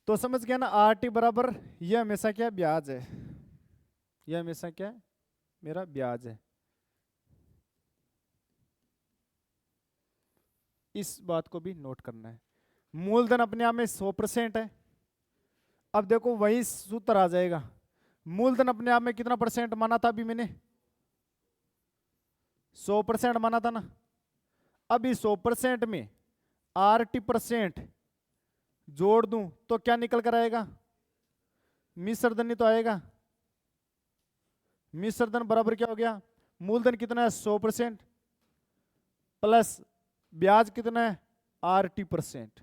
तो समझ गया ना, आर टी बराबर ये हमेशा क्या है, ब्याज है, ये हमेशा क्या है, मेरा ब्याज है। इस बात को भी नोट करना है। मूलधन अपने आप में 100% है। अब देखो वही सूत्र आ जाएगा, मूलधन अपने आप में कितना परसेंट माना था अभी मैंने, 100% माना था ना। अभी 100% में आरटी परसेंट जोड़ दूं तो क्या निकल कर आएगा, मिश्रधन ही तो आएगा। मिश्रधन बराबर क्या हो गया, मूलधन कितना है 100% प्लस ब्याज कितना है आरटी परसेंट।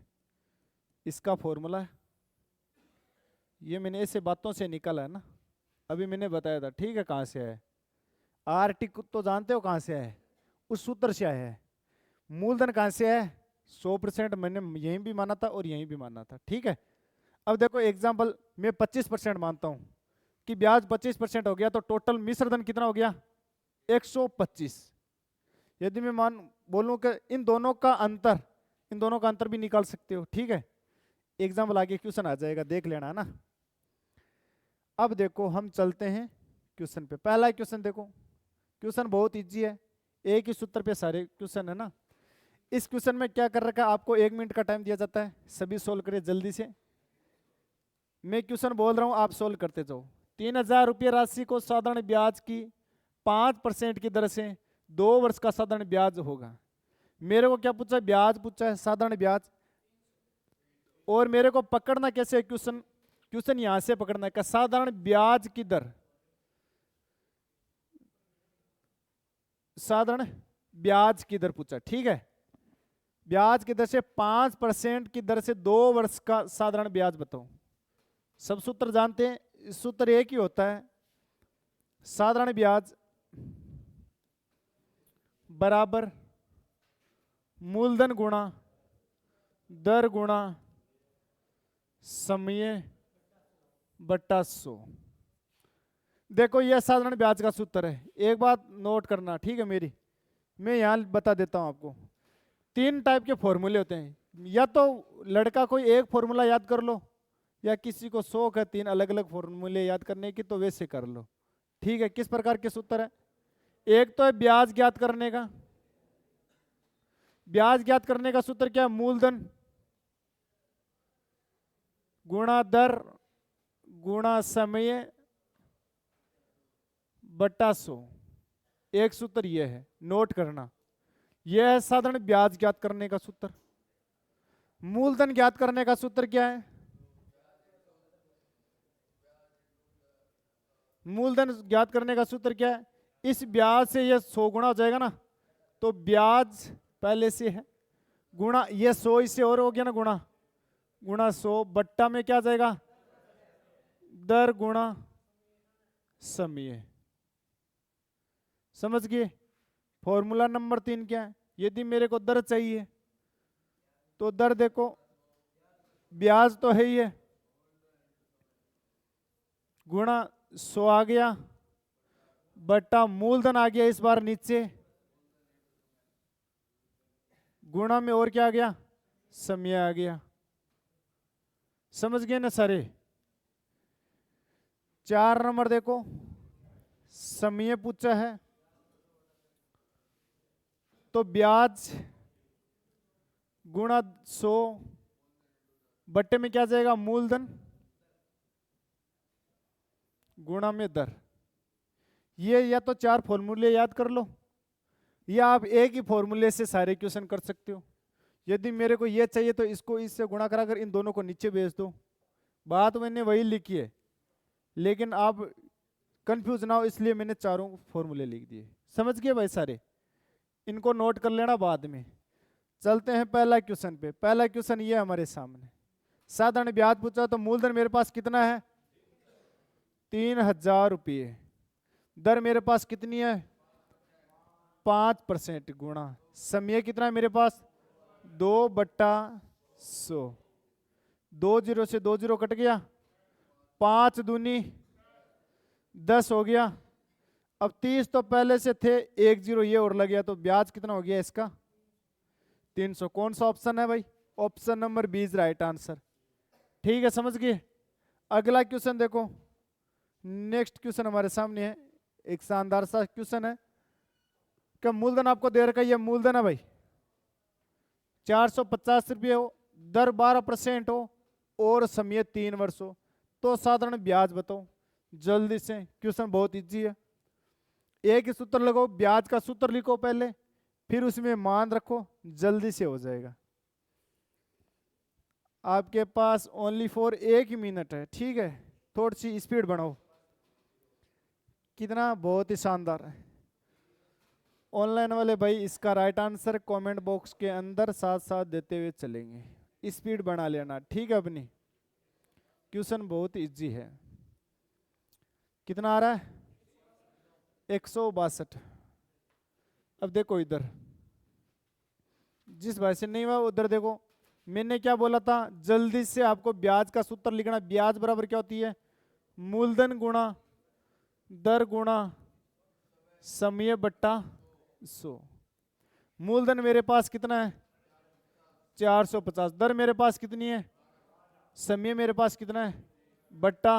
इसका फॉर्मूला है, ये मैंने ऐसे बातों से निकाला है ना, अभी मैंने बताया था, ठीक है। कहां से है, आरटी तो जानते हो कहां से है, उस सूत्र से आया है। मूलधन कहां से है, 100% मैंने यहीं भी माना था और यहीं भी माना था, ठीक है। अब देखो एग्जाम्पल, मैं 25% मानता हूं कि ब्याज 25% हो गया, तो टोटल मिश्रधन कितना हो गया 125। यदि मैं मान बोलूं कि इन दोनों का अंतर, इन दोनों का अंतर भी निकाल सकते हो, ठीक है। एग्जाम्पल आगे क्वेश्चन आ जाएगा, देख लेना है ना। अब देखो हम चलते हैं क्वेश्चन पे। पहला क्वेश्चन देखो, क्वेश्चन बहुत इजी है, एक ही सूत्र पे सारे क्वेश्चन है ना। इस क्वेश्चन में क्या कर रखा है, आपको 1 मिनट का टाइम दिया जाता है, सभी सोल्व करिए जल्दी से। मैं क्वेश्चन बोल रहा हूं, आप सोल्व करते जाओ। 3,000 रुपये राशि को साधारण ब्याज की 5% की दर से 2 वर्ष का साधारण ब्याज होगा। मेरे को क्या पूछा है, ब्याज पूछा है, साधारण ब्याज। और मेरे को पकड़ना कैसे है क्वेश्चन, क्वेश्चन यहां से पकड़ना है कि साधारण ब्याज की दर, साधारण ब्याज की दर पूछा, ठीक है। ब्याज की दर से 5% की दर से 2 वर्ष का साधारण ब्याज बताओ। सब सूत्र जानते हैं, सूत्र एक ही होता है, साधारण ब्याज बराबर मूलधन गुणा दर गुणा समय बट्टा 100। देखो यह साधारण ब्याज का सूत्र है, एक बात नोट करना, ठीक है मेरी। मैं यहां बता देता हूं आपको, 3 टाइप के फॉर्मूले होते हैं। या तो लड़का कोई एक फॉर्मूला याद कर लो, या किसी को शौक है 3 अलग अलग फॉर्मूले याद करने की तो वैसे कर लो, ठीक है। किस प्रकार के सूत्र है, एक तो है ब्याज ज्ञात करने का। ब्याज ज्ञात करने का सूत्र क्या है, मूलधन गुणा दर गुणा समय बट्टा 100। एक सूत्र यह है, नोट करना, यह है साधारण ब्याज ज्ञात करने का सूत्र। मूलधन ज्ञात करने का सूत्र क्या है, मूलधन ज्ञात करने का सूत्र क्या है, इस ब्याज से यह 100 गुणा हो जाएगा ना, तो ब्याज पहले से है गुणा ये 100 इससे और हो गया ना, गुणा गुणा 100 बट्टा में क्या जाएगा, दर गुणा समय। समझ गए। फॉर्मूला नंबर 3 क्या है, यदि मेरे को दर चाहिए तो दर देखो, ब्याज तो है ही है, गुणा 100 आ गया बट्टा मूलधन आ गया इस बार नीचे, गुणा में और क्या आ गया, समय आ गया। समझ गए ना सारे। 4 नंबर देखो, समय पूछा है, तो ब्याज गुणा 100 बट्टे में क्या जाएगा, मूलधन गुणा में दर। ये या तो 4 फॉर्मूले याद कर लो, या आप एक ही फॉर्मूले से सारे क्वेश्चन कर सकते हो। यदि मेरे को ये चाहिए तो इसको इससे गुणा कराकर इन दोनों को नीचे भेज दो, बात मैंने वही लिखी है, लेकिन आप कंफ्यूज ना हो इसलिए मैंने चारों फॉर्मूले लिख दिए। समझ गए भाई सारे, इनको नोट कर लेना बाद में। चलते हैं पहला क्वेश्चन पे। पहला क्वेश्चन ये हमारे सामने, साधारण ब्याज पूछा, तो मूलधन मेरे पास कितना है 3,000 रुपये, दर मेरे पास कितनी है 5% गुणा समय कितना है मेरे पास 2/100। 2 जीरो से 2 जीरो कट गया, 5 दूनी 10 हो गया। अब 30 तो पहले से थे, 1 जीरो ये और लग गया, तो ब्याज कितना हो गया इसका 300। कौन सा ऑप्शन है भाई, ऑप्शन नंबर 20 राइट आंसर, ठीक है, समझ गए। अगला क्वेश्चन देखो, नेक्स्ट क्वेश्चन हमारे सामने है, एक शानदार सा क्वेश्चन है कि मूलधन आपको दे रखा है, ये मूलधन है भाई 450 रुपये हो, दर 12% हो और समय 3 वर्ष हो, तो साधारण ब्याज बताओ। जल्दी से, क्वेश्चन बहुत इजी है। एक ही सूत्र लगाओ, ब्याज का सूत्र लिखो पहले, फिर उसमें मान रखो, जल्दी से हो जाएगा। आपके पास ओनली फॉर 1 मिनट है, ठीक है, थोड़ी सी स्पीड बढ़ाओ। कितना बहुत ही शानदार है। ऑनलाइन वाले भाई इसका राइट आंसर कमेंट बॉक्स के अंदर साथ साथ देते हुए चलेंगे, स्पीड बढ़ा लेना, ठीक है अपनी। क्वेश्चन बहुत इजी है। कितना आ रहा है? 162। अब देखो इधर, जिस भाई से नहीं हुआ उधर देखो, मैंने क्या बोला था, जल्दी से आपको ब्याज का सूत्र लिखना। ब्याज बराबर क्या होती है? मूलधन गुणा दर गुणा समय बट्टा 100। मूलधन मेरे पास कितना है? 450। दर मेरे पास कितनी है? समय मेरे पास कितना है? बट्टा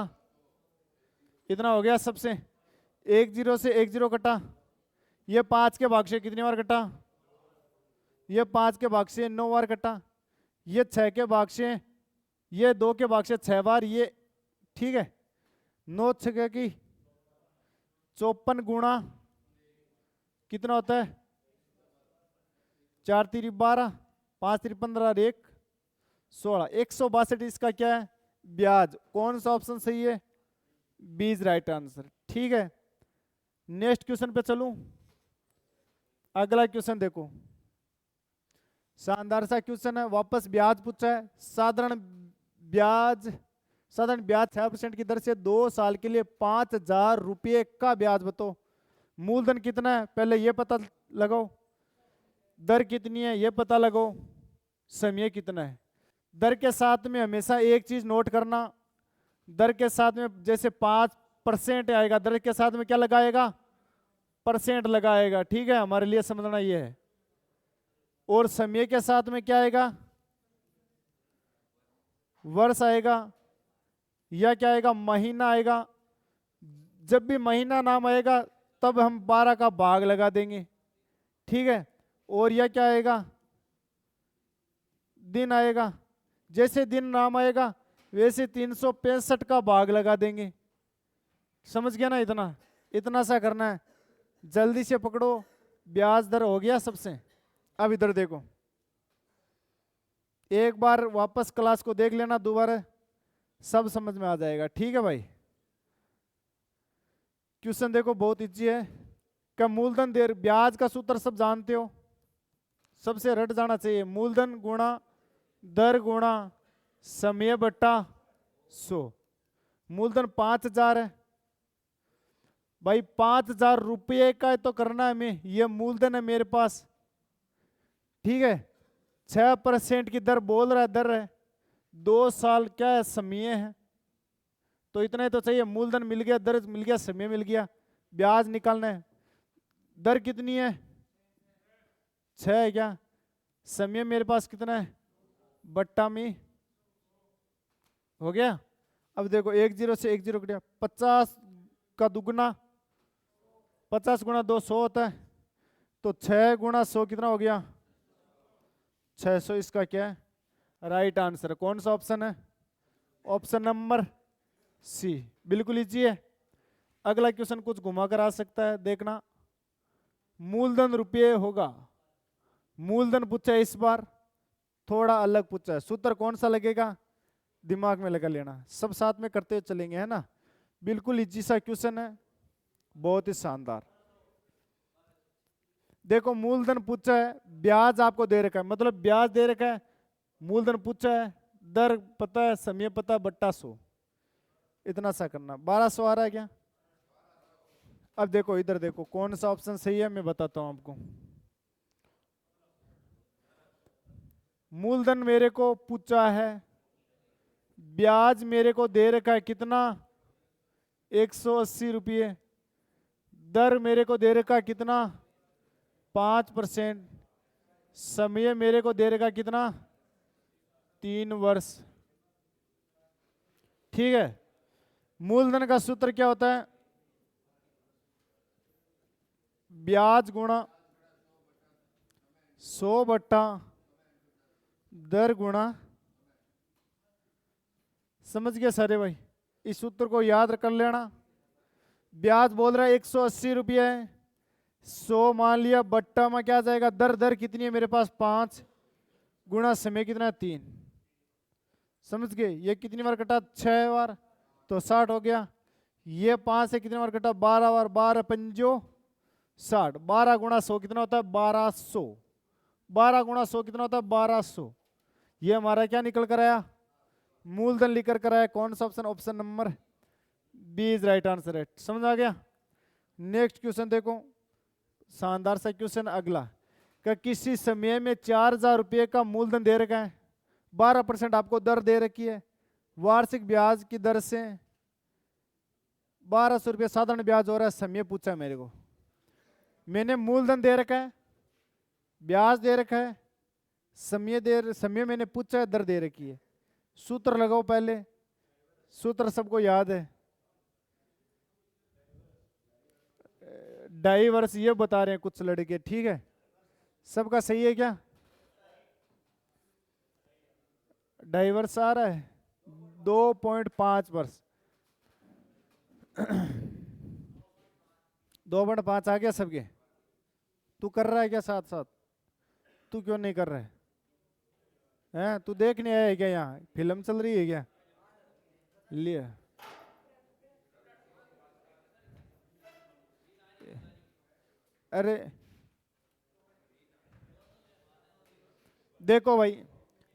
इतना हो गया सबसे। 1 0 से 1 0 कटा, ये 5 के भाग से कितनी बार कटा? ये 5 के भाग से 9 बार कटा, ये 6 के भाग से, ये 2 के भाग से 6 बार, ये ठीक है। 9 6 की 54 गुणा कितना होता है? 4 3 12, 5 3 15 और 1 16। 162 इसका क्या है? ब्याज। कौन सा ऑप्शन सही है? बीज राइट आंसर, ठीक है। नेक्स्ट क्वेश्चन पे चलूं। अगला क्वेश्चन देखो, शानदार सा क्वेश्चन है, वापस ब्याज पूछा है। साधारण ब्याज 6% की दर से 2 साल के लिए 5000 रुपये का ब्याज बताओ। मूलधन कितना है पहले ये पता लगाओ, दर कितनी है ये पता लगाओ, समय कितना है। दर के साथ में हमेशा एक चीज नोट करना, दर के साथ में जैसे 5% आएगा, दर के साथ में क्या लगाएगा? परसेंट लगाएगा, ठीक है, हमारे लिए समझना ये है। और समय के साथ में क्या आएगा? वर्ष आएगा, या क्या आएगा? महीना आएगा। जब भी महीना नाम आएगा तब हम 12 का भाग लगा देंगे, ठीक है। और यह क्या आएगा? दिन आएगा। जैसे दिन नाम आएगा वैसे 365 का भाग लगा देंगे। समझ गया ना? इतना सा करना है, जल्दी से पकड़ो। ब्याज दर हो गया सबसे। अब इधर देखो, एक बार वापस क्लास को देख लेना, दोबारा सब समझ में आ जाएगा, ठीक है भाई। क्वेश्चन देखो बहुत इजी है। क्या मूलधन दे, ब्याज का सूत्र सब जानते हो, सबसे रट जाना चाहिए। मूलधन गुणा दर गुणा समय बट्टा 100। मूलधन 5000 है भाई, 5000 रुपये का तो करना है हमें। ये मूलधन है मेरे पास, ठीक है। 6% की दर बोल रहा है, दर है 2 साल क्या है? समय है, तो इतना ही तो चाहिए। मूलधन मिल गया, दर मिल गया, समय मिल गया, ब्याज निकालना है। दर कितनी है? 6 है क्या? समय मेरे पास कितना है? बट्टा में हो गया। अब देखो 1 0 से 1 0 कटा, 50 का दुगना 50 गुणा 2 100 होता है, तो 6 गुणा 100 कितना हो गया? 600। इसका क्या है? Right answer. कौन सा ऑप्शन है? ऑप्शन नंबर सी, बिल्कुल इजी है। अगला क्वेश्चन कुछ घुमा कर आ सकता है, देखना। मूलधन रुपये होगा, मूलधन पूछा है, इस बार थोड़ा अलग पूछा है। सूत्र कौन सा लगेगा? दिमाग में लगा लेना, सब साथ में करते चलेंगे, है ना। बिल्कुल इजी सा क्वेश्चन है, बहुत ही शानदार। देखो मूलधन पूछा है, ब्याज आपको दे रखा है, मतलब ब्याज दे रखा है, मूलधन पूछा है, दर पता है, समय पता है, बट्टा 100। इतना सा करना। 1200 आ रहा है क्या? अब देखो इधर देखो, कौन सा ऑप्शन सही है मैं बताता हूं आपको। मूलधन मेरे को पूछा है, ब्याज मेरे को दे रखा है कितना? 180 रुपये। दर मेरे को दे रखा है कितना? 5%। समय मेरे को दे रखा कितना? 3 वर्ष। ठीक है। मूलधन का सूत्र क्या होता है? ब्याज गुणा 100 बट्टा दर गुणा, समझ गए सारे भाई? इस सूत्र को याद कर लेना। ब्याज बोल रहा है 180 रुपये है, 100 मान लिया, बट्टा में क्या जाएगा? दर, दर कितनी है मेरे पास? 5 गुणा समय कितना है? 3। समझ गए? ये कितनी बार कटा? 6 बार, तो 60 हो गया। ये 5 से कितनी बार कटा? 12 बार, 12 पंजो 60। 12 गुणा 100 कितना होता है? 1200। 12 गुणा 100 कितना होता है? 1200। ये हमारा क्या निकल कर आया? मूलधन लिखकर कराया। कौन सा option? Option number B is right answer है। समझ आ गया? नेक्स्ट क्वेश्चन देखो, शानदार सा क्वेश्चन अगला। कि किसी समय में 4000 रुपये का मूलधन दे रखा है, 12% आपको दर दे रखी है, वार्षिक ब्याज की दर से 1200 रुपये साधारण ब्याज हो रहा है। समय पूछा है मेरे को, मैंने मूलधन दे रखा है, ब्याज दे रखा है, समय मैंने पूछा है, दर दे रखी है। सूत्र लगाओ पहले। सूत्र सबको याद है, डाइवर्स ये बता रहे हैं कुछ लड़के, ठीक है? सबका सही है क्या? डाइवर्स आ रहा है 2.5 वर्ष। 2.5 आ गया सबके? तू कर रहा है क्या साथ साथ? तू क्यों नहीं कर रहा है? हैं? तू देखने आया है क्या? यहाँ फिल्म चल रही है क्या? लिया अरे देखो भाई,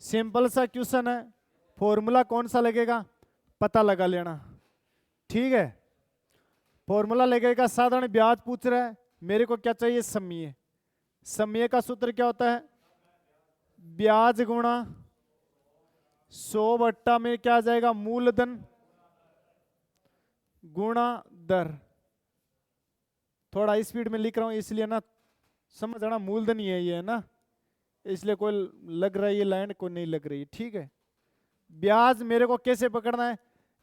सिंपल सा क्वेश्चन है, फॉर्मूला कौन सा लगेगा पता लगा लेना, ठीक है? फॉर्मूला लगेगा, साधारण ब्याज पूछ रहा है, मेरे को क्या चाहिए? समय। समय का सूत्र क्या होता है? ब्याज गुणा 100 बट्टा में क्या आ जाएगा? मूलधन गुणा दर। थोड़ा स्पीड में लिख रहा हूं इसलिए ना, समझ आना, मूलधन ही है ये, है ना? इसलिए कोई लग रहा है ये लाइन, कोई नहीं लग रही, ठीक है? ब्याज मेरे को कैसे पकड़ना है?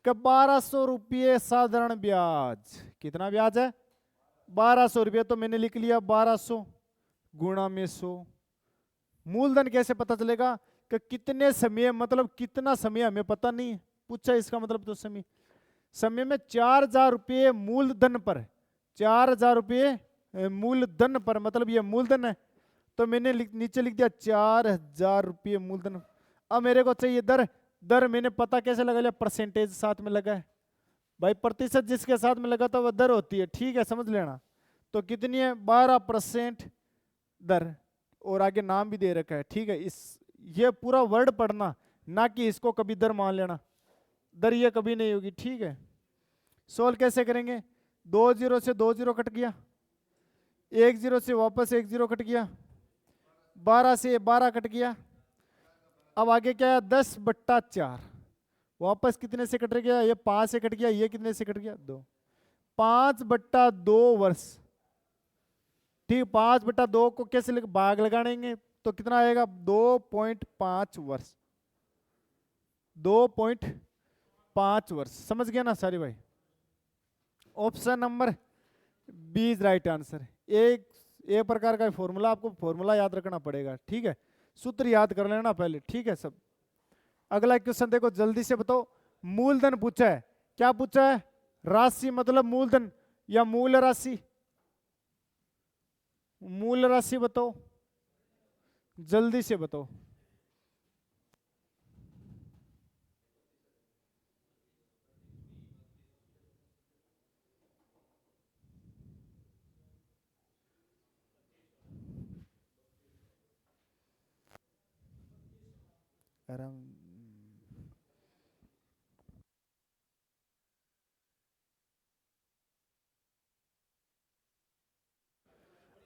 कि 1200 रुपये साधारण ब्याज। कितना ब्याज है? 1200 रुपये। तो मैंने लिख लिया 1200 गुणा में 100। मूलधन कैसे पता चलेगा? कि कितने समय, मतलब कितना समय हमें पता नहीं है, पूछा इसका मतलब तो समय। समय में 4000 रुपये मूलधन पर, 4000 रुपये मूलधन पर, मतलब ये मूलधन है, तो मैंने नीचे लिख दिया 4000 रुपये मूलधन। अब मेरे को चाहिए दर। दर मैंने पता कैसे लगा लिया? परसेंटेज साथ में लगा है भाई, प्रतिशत जिसके साथ में लगा था वह दर होती है, ठीक है? समझ लेना। तो कितनी है? 12% दर, और आगे नाम भी दे रखा है, ठीक है? ये पूरा वर्ड पढ़ना, ना कि इसको कभी दर मान लेना। दर ये कभी नहीं होगी, ठीक है? सोल्व कैसे करेंगे? 2 जीरो से 2 जीरो कट गया, 1 जीरो से वापस 1 जीरो कट गया, 12 से 12 कट गया। अब आगे क्या है? 10/4। वापस कितने से कट गया? ये 5 से कट गया। ये कितने से कट गया? 2। 5/2 वर्ष, ठीक। 5/2 को कैसे भाग लगाएंगे तो कितना आएगा? 2.5 वर्ष। 2.5 वर्ष। समझ गया ना सारे भाई? Option number B is right answer. एक प्रकार का फॉर्मूला, आपको फॉर्मूला याद रखना पड़ेगा, ठीक है? सूत्र याद कर लेना पहले, ठीक है सब? अगला क्वेश्चन देखो, जल्दी से बताओ। मूलधन पूछा है। क्या पूछा है? राशि मतलब मूलधन या मूल राशि? मूल राशि बताओ, जल्दी से बताओ।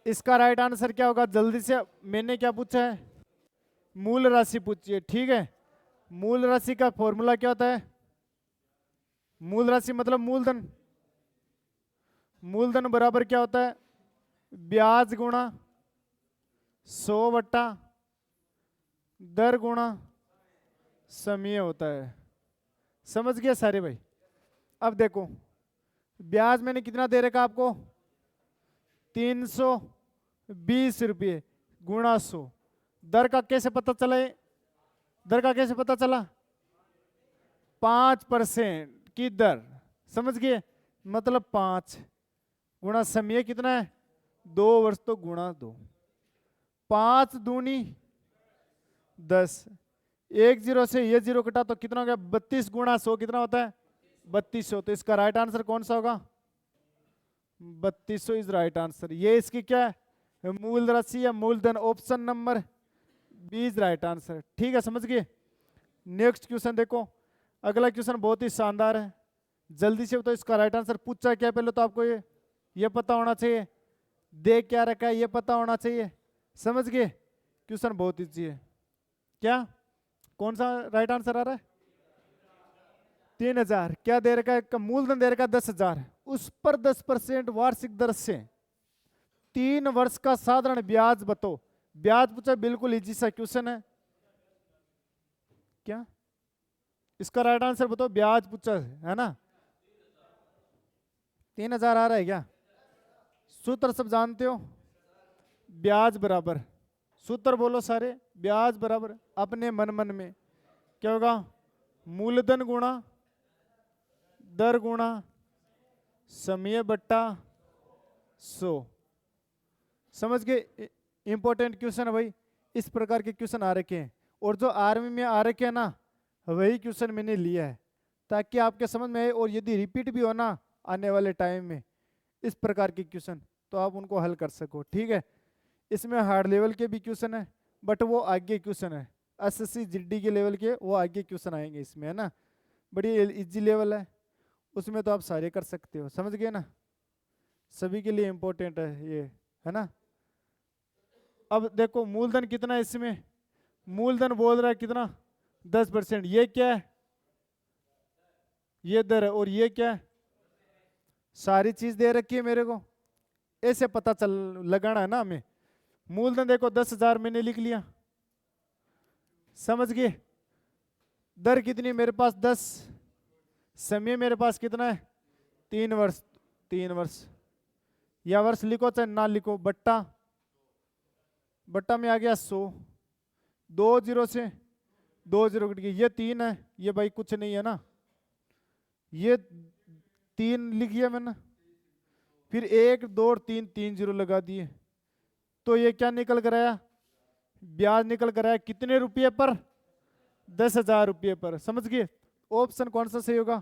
इसका राइट आंसर क्या होगा? जल्दी से। मैंने क्या पूछा है? मूल राशि पूछी है, ठीक है? मूल राशि का फॉर्मूला क्या होता है? मूल राशि मतलब मूलधन। मूलधन बराबर क्या होता है? ब्याज गुणा 100 बट्टा दर गुणा समय होता है। समझ गए सारे भाई। अब देखो ब्याज मैंने कितना दे रखा आपको, 320 रुपये गुणा 100। दर का कैसे पता चला, दर का कैसे पता चला, 5% की दर, समझ गए। मतलब 5 गुणा समय कितना है 2 वर्ष, तो गुणा 2, 5 दूनी 10, एक जीरो से ये जीरो कटा तो कितना हो गया, 32 गुणा 100 कितना होता है 3200। तो इसका राइट आंसर कौन सा होगा, 3200 इज राइट आंसर। ये इसकी क्या है, मूल राशि या मूलधन, option number B is right answer. ठीक है, समझ गए। नेक्स्ट क्वेश्चन देखो, अगला क्वेश्चन बहुत ही शानदार है, जल्दी से बताओ इसका राइट आंसर। पूछा क्या पहले तो आपको ये पता होना चाहिए, दे क्या रखा है ये पता होना चाहिए, समझ गए। क्वेश्चन बहुत इजी है। क्या, कौन सा राइट आंसर आ रहा है, 3000। क्या दे रखा है, मूलधन दे रखा है 10,000, उस पर 10% वार्षिक दर से 3 वर्ष का साधारण ब्याज बताओ। ब्याज पूछा, बिल्कुल इजी सा क्वेश्चन है। क्या, इसका राइट आंसर बताओ, ब्याज पूछा है ना, 3000 आ रहा है क्या। सूत्र सब जानते हो, ब्याज बराबर, सूत्र बोलो सारे, ब्याज बराबर अपने मन मन में क्या होगा, मूलधन गुणा दर गुणा समय बट्टा 100। समझ गए, इंपॉर्टेंट क्वेश्चन है भाई। इस प्रकार के क्वेश्चन आ रखे हैं, और जो आर्मी में आ रखे हैं ना, वही क्वेश्चन मैंने लिया है ताकि आपके समझ में आए, और यदि रिपीट भी हो ना आने वाले टाइम में इस प्रकार के क्वेश्चन, तो आप उनको हल कर सको। ठीक है, इसमें हार्ड लेवल के भी क्वेश्चन है, बट वो आगे क्वेश्चन है, एसएससी जीडी के लेवल के वो आगे क्वेश्चन आएंगे इसमें, है ना। बड़ी इजी लेवल है, उसमें तो आप सारे कर सकते हो, समझ गए ना। सभी के लिए इंपॉर्टेंट है ये, है ना। अब देखो मूलधन कितना है इसमें, मूलधन बोल रहा है कितना 10%। ये क्या है, ये दर है, और ये क्या है, सारी चीज दे रखी है मेरे को, ऐसे पता चल लगाना है ना हमें। मूलधन देखो 10,000 मैंने लिख लिया, समझ गए। दर कितनी मेरे पास 10, समय मेरे पास कितना है 3 वर्ष, 3 वर्ष, या वर्ष लिखो चाहे ना लिखो, बट्टा बट्टा में आ गया 100, 2 जीरो से 2 जीरो कट गई, ये 3 है, ये भाई कुछ नहीं है ना, ये 3 लिखिए मैंने, फिर 1 2 और 3, 3 जीरो लगा दिए, तो ये क्या निकल कर आया, ब्याज निकल कर आया कितने रुपये पर, 10,000 रुपये पर। समझ गए, ऑप्शन कौन सा सही होगा,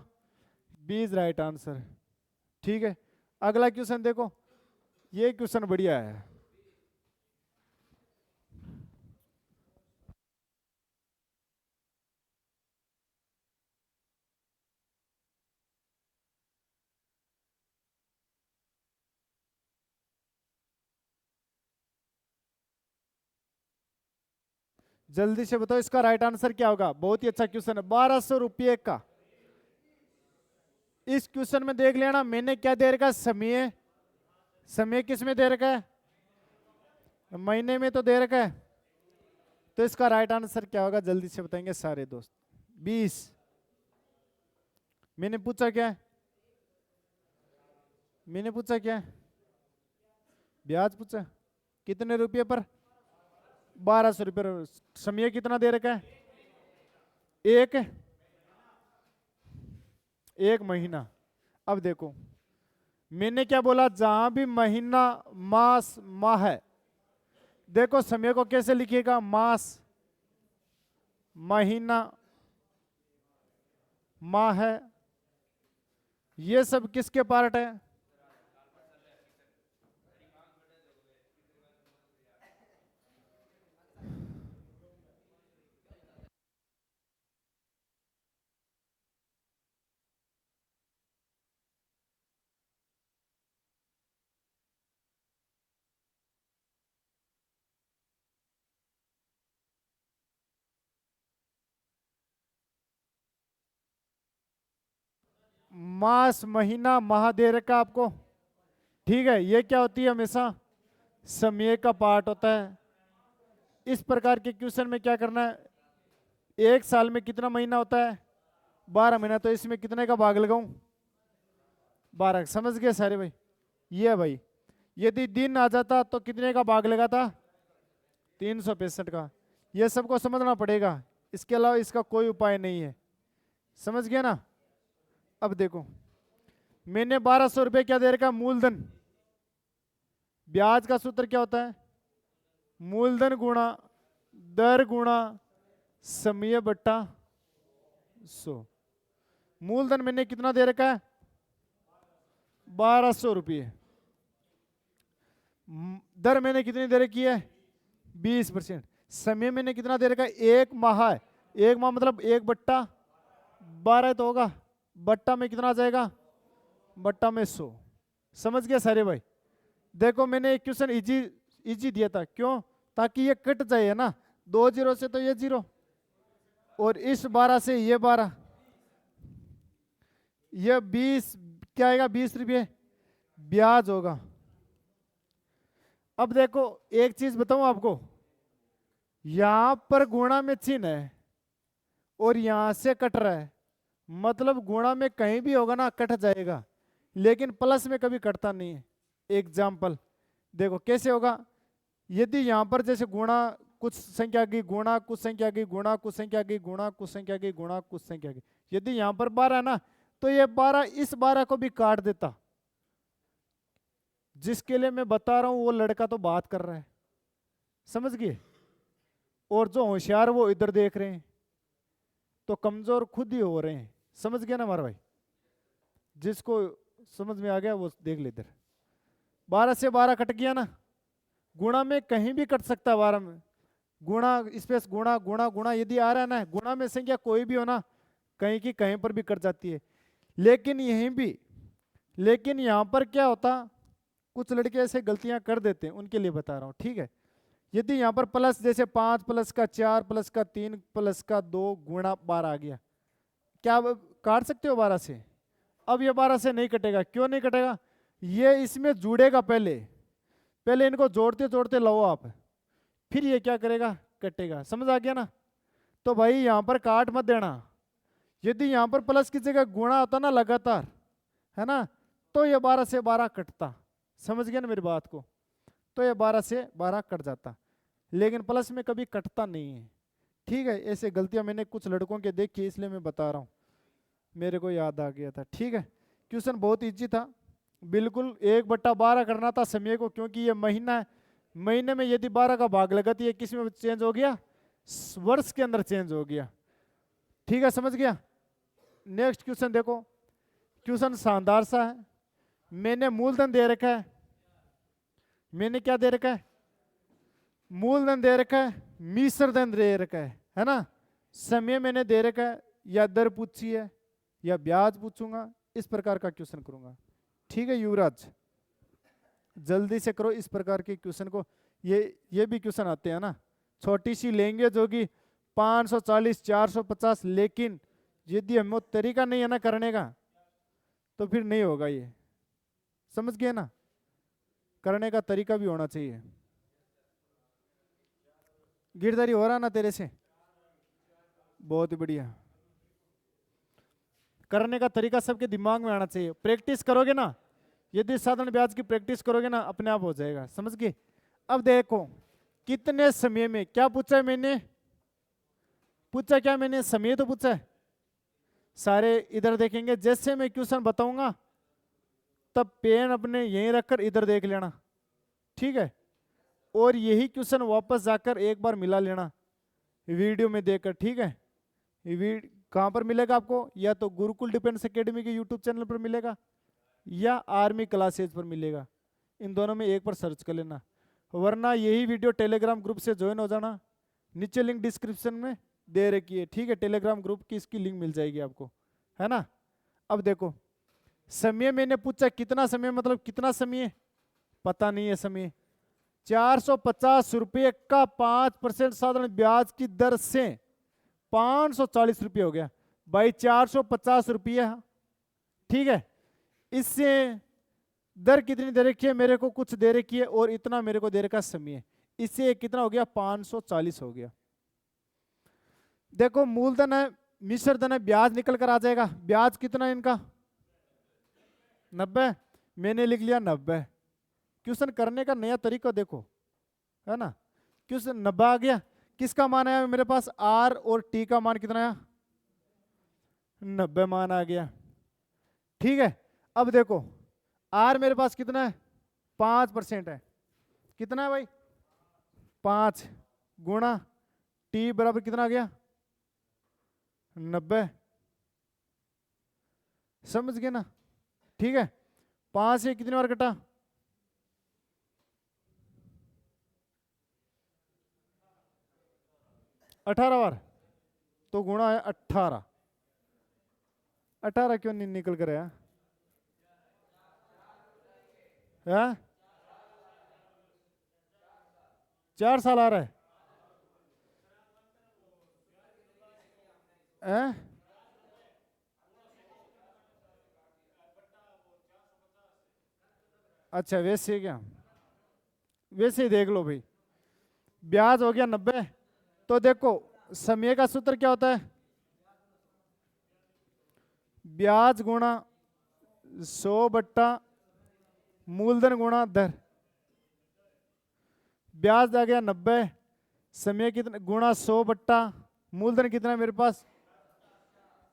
बी इज राइट आंसर। ठीक है, अगला क्वेश्चन देखो, ये क्वेश्चन बढ़िया है। जल्दी से बताओ इसका राइट आंसर क्या होगा, बहुत ही अच्छा क्वेश्चन है, 1200 रुपये का। इस क्वेश्चन में देख लेना मैंने क्या दे रखा है, समय, समय किस में दे रखा है, महीने में तो दे रखा है, तो इसका राइट आंसर क्या होगा जल्दी से बताएंगे सारे दोस्त। 20, मैंने पूछा क्या है, मैंने पूछा क्या है, ब्याज पूछा, कितने रुपये पर, 1200 रुपये। समय कितना दे रखा है, एक महीना। अब देखो मैंने क्या बोला, जहां भी महीना मास माह है, देखो समय को कैसे लिखिएगा, मास, महीना, माह है, ये सब किसके पार्ट है, मास, महीना, माह दे रखा आपको। ठीक है, ये क्या होती है हमेशा समय का पार्ट होता है। इस प्रकार के क्वेश्चन में क्या करना है, एक साल में कितना महीना होता है 12 महीना, तो इसमें कितने का भाग लगाऊं? 12। समझ गए सारे भाई? ये भाई यदि दिन आ जाता तो कितने का भाग लगाता? 365 का। ये सबको समझना पड़ेगा, इसके अलावा इसका कोई उपाय नहीं है। समझ गया ना? अब देखो, मैंने 1200 रुपये क्या दे रखा? मूलधन। ब्याज का सूत्र क्या होता है? मूलधन गुणा दर गुणा समय बट्टा 100। मूलधन मैंने कितना दे रखा है? 1200 रुपये। दर मैंने कितनी दे रखी है? 20%। समय मैंने कितना दे रखा है? 1 माह है। 1 माह मतलब 1/12 तो होगा। बट्टा में कितना आ जाएगा? बट्टा में 100। समझ गया सारे भाई? देखो मैंने एक क्वेश्चन इजी दिया था, क्यों? ताकि ये कट जाए, है ना। 2 जीरो से तो ये 0, और इस 12 से ये 12, ये 20 क्या आएगा? 20 रुपये ब्याज होगा। अब देखो एक चीज बताऊं आपको, यहां पर गुणा में चिन्ह है और यहां से कट रहा है, मतलब गुणा में कहीं भी होगा ना कट जाएगा, लेकिन प्लस में कभी कटता नहीं है। एग्जाम्पल देखो कैसे होगा। यदि यहां पर जैसे गुणा कुछ संख्या की, गुणा कुछ संख्या की, गुणा कुछ संख्या की, गुणा कुछ संख्या की, गुणा कुछ संख्या की, यदि यहां पर 12 है ना, तो ये 12 इस 12 को भी काट देता। जिसके लिए मैं बता रहा हूं वो लड़का तो बात कर रहा है, समझ गए? और जो होशियार वो इधर देख रहे हैं, तो कमजोर खुद ही हो रहे हैं। समझ गया ना हमारा भाई? जिसको समझ में आ गया वो देख ले इधर। 12 से 12 कट गया ना, गुणा में कहीं भी कट सकता है। 12 में गुणा स्पेस गुणा गुणा गुणा यदि आ रहा है ना, गुणा में संख्या कोई भी हो ना, कहीं की कहीं पर भी कट जाती है। लेकिन यहीं भी, लेकिन यहां पर क्या होता, कुछ लड़के ऐसे गलतियां कर देते हैं, उनके लिए बता रहा हूं, ठीक है। यदि यहां पर प्लस जैसे 5 प्लस का 4 प्लस का 3 प्लस का 2 गुणा 12 आ गया, क्या आप काट सकते हो 12 से? अब ये 12 से नहीं कटेगा। क्यों नहीं कटेगा? ये इसमें जुड़ेगा। पहले इनको जोड़ते जोड़ते लो आप, फिर ये क्या करेगा? कटेगा। समझ आ गया ना? तो भाई यहां पर काट मत देना। यदि यहां पर प्लस की जगह गुणा होता ना लगातार, है ना, तो ये 12 से 12 कटता। समझ गया ना मेरी बात को? तो ये 12 से 12 कट जाता, लेकिन प्लस में कभी कटता नहीं है, ठीक है। ऐसे गलतियां मैंने कुछ लड़कों के देखी, इसलिए मैं बता रहा हूं, मेरे को याद आ गया था, ठीक है। क्वेश्चन बहुत इजी था, बिल्कुल 1/12 करना था समय को, क्योंकि ये महीना है। महीने में यदि 12 का भाग लगा तो ये किस में चेंज हो गया? वर्ष के अंदर चेंज हो गया, ठीक है। समझ गया? नेक्स्ट क्वेश्चन देखो, क्वेश्चन शानदार सा है। मैंने मूलधन दे रखा है, मैंने क्या दे रखा है? मूलधन दे रखा है, मिश्र धन दे रखा है ना। समय मैंने दे रखा है, या दर पूछी है या ब्याज पूछूंगा, इस प्रकार का क्वेश्चन करूंगा, ठीक है। युवराज जल्दी से करो इस प्रकार के क्वेश्चन को। ये भी क्वेश्चन आते हैं ना, छोटी सी लैंग्वेज होगी 540 450, लेकिन यदि हमें तरीका नहीं है ना करने का, तो फिर नहीं होगा ये। समझ गए ना? करने का तरीका भी होना चाहिए। गिरदारी हो रहा ना तेरे से? बहुत ही बढ़िया। करने का तरीका सबके दिमाग में आना चाहिए। प्रैक्टिस करोगे ना, यदि साधारण ब्याज की प्रैक्टिस करोगे ना, अपने आप हो जाएगा। समझ गए? अब देखो कितने समय में, क्या पूछा है मैंने? पूछा क्या मैंने? समय तो पूछा है। सारे इधर देखेंगे, जैसे मैं क्वेश्चन बताऊंगा तब पेन अपने यहीं रखकर इधर देख लेना, ठीक है। और यही क्वेश्चन वापस जाकर एक बार मिला लेना वीडियो में देखकर, ठीक है। कहां पर मिलेगा आपको? या तो गुरुकुल डिफेंस एकेडमी के यूट्यूब चैनल पर मिलेगा, या आर्मी क्लासेज पर मिलेगा। इन दोनों में एक पर सर्च कर लेना, वरना यही वीडियो टेलीग्राम ग्रुप से ज्वाइन हो जाना। नीचे लिंक डिस्क्रिप्शन में दे रखी है, ठीक है। टेलीग्राम ग्रुप की इसकी लिंक मिल जाएगी आपको, है ना। अब देखो समय मैंने पूछा कितना समय, मतलब कितना समय पता नहीं है। समय 450 रुपये का 5% साधारण ब्याज की दर से 540 रुपये हो गया भाई। 450 रुपये, ठीक है। इससे दर कितनी दे रखी है? मेरे को कुछ दे रखी है, और इतना मेरे को दे रखा समय। इससे कितना हो गया? 540 हो गया। देखो मूलधन है, मिश्र धन है, ब्याज निकल कर आ जाएगा। ब्याज कितना है इनका 90, मैंने लिख लिया 90। क्वेश्चन करने का नया तरीका देखो, है ना। क्वेश्चन 90 आ गया, किसका मान आया मेरे पास, आर और टी का मान कितना आया 90 मान आ गया। ठीक है, अब देखो आर मेरे पास कितना है 5% है, कितना है भाई 5 गुणा टी बराबर कितना आ गया 90, समझ गए ना। ठीक है, 5 से कितनी बार कटा 18 बार, तो गुणा है 18। 18 क्यों नहीं निकल कर आया है? 4 साल आ रहा है, हैं? अच्छा वैसे क्या, वैसे ही देख लो भाई। ब्याज हो गया 90, तो देखो समय का सूत्र क्या होता है, ब्याज गुणा 100 बट्टा मूलधन गुणा दर। ब्याज आ गया 90, समय कितना गुणा 100 बट्टा मूलधन कितना है मेरे पास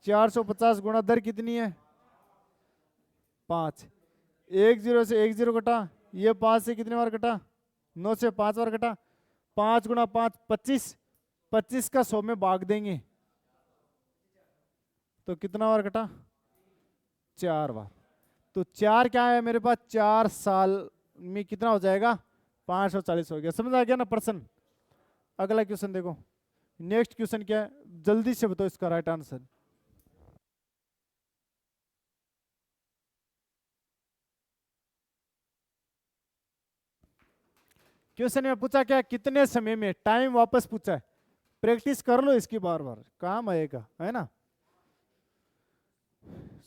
450 गुणा दर कितनी है 5। 1 0 से 1 0 कटा, ये 5 से कितने बार कटा 9 से 5 बार कटा, 5 गुणा 5 25, 25 का 100 में भाग देंगे तो कितना बार कटा 4 बार। तो 4 क्या है मेरे पास 4 साल में कितना हो जाएगा 540 हो गया। समझ आ गया ना प्रश्न। अगला क्वेश्चन देखो, नेक्स्ट क्वेश्चन क्या है, जल्दी से बताओ इसका राइट आंसर। क्वेश्चन में पूछा क्या, कितने समय में, टाइम वापस पूछा है। प्रैक्टिस कर लो इसकी बार बार, काम आएगा, है ना।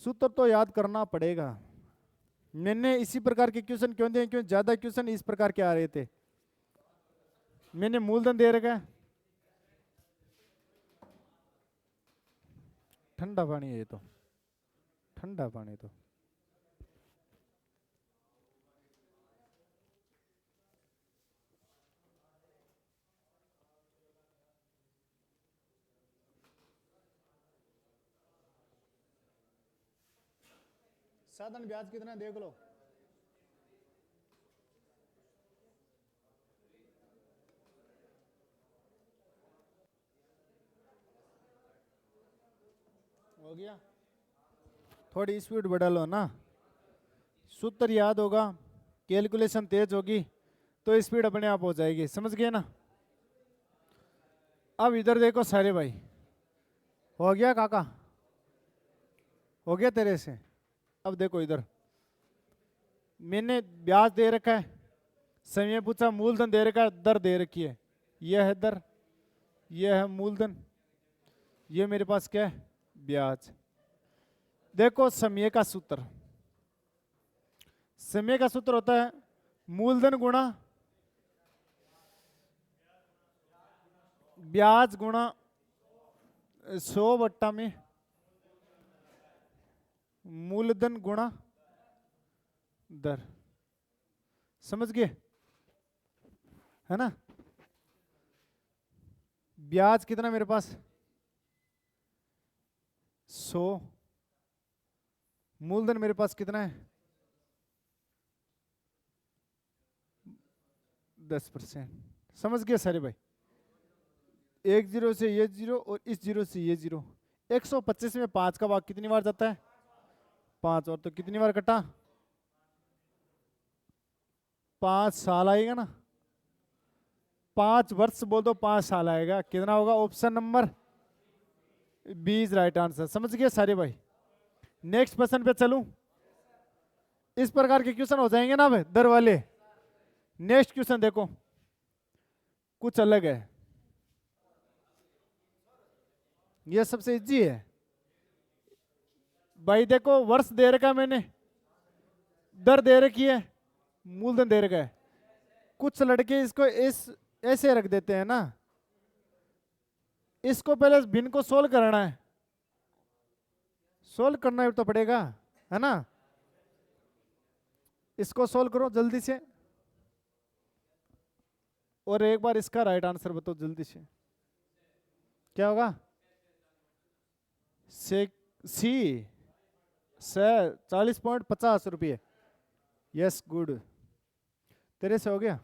सूत्र तो याद करना पड़ेगा। मैंने इसी प्रकार के क्वेश्चन क्यों दिए, क्यों ज्यादा क्वेश्चन इस प्रकार के आ रहे थे। मैंने मूलधन दे रखा है, ठंडा पानी है ये तो, ठंडा पानी तो साधारण ब्याज कितना देख लो। हो गया, थोड़ी स्पीड बढ़ा लो ना, सूत्र याद होगा, कैलकुलेशन तेज होगी तो स्पीड अपने आप हो जाएगी। समझ गए ना। अब इधर देखो सारे भाई, हो गया काका, हो गया तेरे से। अब देखो इधर मैंने ब्याज दे रखा है, समय पूछा, मूलधन दे रखा है, दर दे रखी है, यह है दर, यह है मूलधन, ये मेरे पास क्या है ब्याज। देखो समय का सूत्र, समय का सूत्र होता है मूलधन गुणा ब्याज गुणा 100 बट्टा में मूलधन गुणा दर। समझ गए, है ना। ब्याज कितना मेरे पास 100, मूलधन मेरे पास कितना है 10%। समझ गए सारे भाई। 1 0 से ये 0 और इस 0 से ये 0, 125 में 5 का भाग कितनी बार जाता है 5, और तो कितनी बार कटा 5 साल आएगा ना, 5 वर्ष बोल दो 5 साल आएगा, कितना होगा ऑप्शन नंबर 20 राइट आंसर। समझ गए सारे भाई। नेक्स्ट क्वेश्चन पे चलूं, इस प्रकार के क्वेश्चन हो जाएंगे ना भाई दर वाले। नेक्स्ट क्वेश्चन देखो कुछ अलग है, ये सबसे इजी है भाई। देखो वर्ष दे रखा है मैंने, दर दे रखी है, मूलधन दे रखा है। कुछ लड़के इसको ऐसे रख देते हैं ना, इसको पहले भिन्न को सोल्व करना है, सोल्व करना तो पड़ेगा, है ना। इसको सोल्व करो जल्दी से, और एक बार इसका राइट आंसर बताओ जल्दी से, क्या होगा। सी सर 40.50 रुपये। यस गुड, तेरे से हो गया।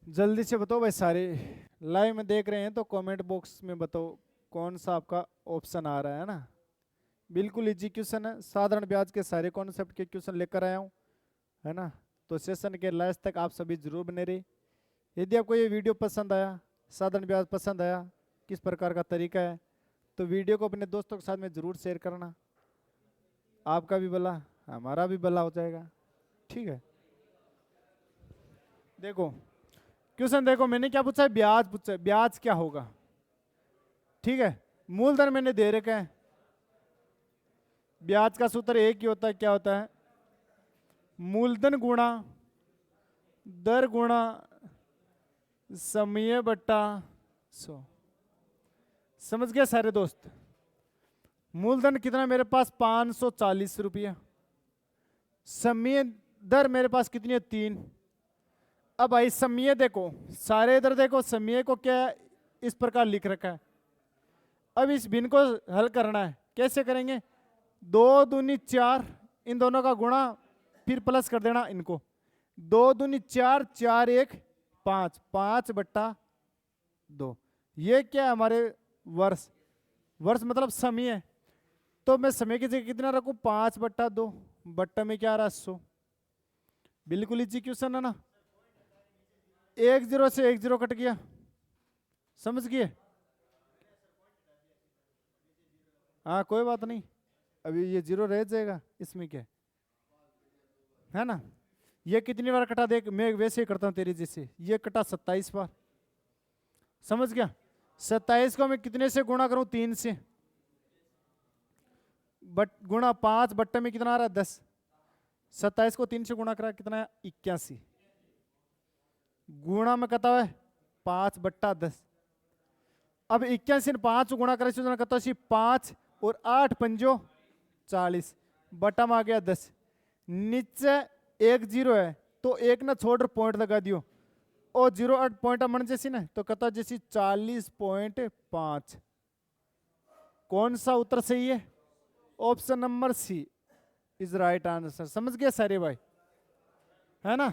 जल्दी से बताओ भाई, सारे लाइव में देख रहे हैं तो कमेंट बॉक्स में बताओ कौन सा आपका ऑप्शन आ रहा है ना। बिल्कुल इजी क्वेश्चन है, साधारण ब्याज के सारे कॉन्सेप्ट के क्वेश्चन लेकर आया हूँ, है ना। तो सेशन के लास्ट तक आप सभी जरूर बने रहिए। यदि आपको ये वीडियो पसंद आया, साधारण ब्याज पसंद आया, किस प्रकार का तरीका है, तो वीडियो को अपने दोस्तों के साथ में जरूर शेयर करना। आपका भी भला हमारा भी भला हो जाएगा, ठीक है। देखो क्वेश्चन देखो, मैंने क्या पूछा है, ब्याज पूछा है। ब्याज क्या होगा, ठीक है। मूलधन मैंने दे रखा है, ब्याज का सूत्र एक ही होता है, क्या होता है, मूलधन गुणा दर गुणा समय बट्टा 100। समझ गए सारे दोस्त। मूलधन कितना मेरे पास 540 रुपया, समय दर मेरे पास कितनी है 3। अब भाई समय देखो, सारे इधर देखो, समय को क्या इस प्रकार लिख रखा है। अब इस भिन्न को हल करना है, कैसे करेंगे, 2 दूनी 4, इन दोनों का गुणा, फिर प्लस कर देना इनको, 2 दूनी 4, 4 1 5, 5/2। ये क्या है हमारे वर्ष, वर्ष मतलब समय है। तो मैं समय की जगह कितना रखूं, 5/2, बट्टा में क्या आ रहा है 100। बिल्कुल इजी क्वेश्चन है ना। 1 0 से 1 0 कट गया, समझ गए। हाँ कोई बात नहीं, अभी ये 0 रह जाएगा, इसमें क्या है ना। ये कितनी बार कटा, देख मैं वैसे ही करता हूँ तेरी जैसे, ये कटा 27 बार, समझ गया। 27 को मैं कितने से गुणा करूं, 3 से, बट गुणा 5, बट्टे में कितना आ रहा है 10। 27 को 3 से गुणा करा कितना है 81, गुणा में कता है 5/10। अब 81 ने 5 को गुणा करा कता 5 और 8 पंजो 40, बट्टा में आ गया 10। नीचे 1 0 है तो एक ना छोड़ पॉइंट लगा दियो, और 0 8 पॉइंट मन जैसी ना, तो कता जैसी 40.5। कौन सा उत्तर सही है, option number C is right answer. समझ गए सारे भाई, है ना।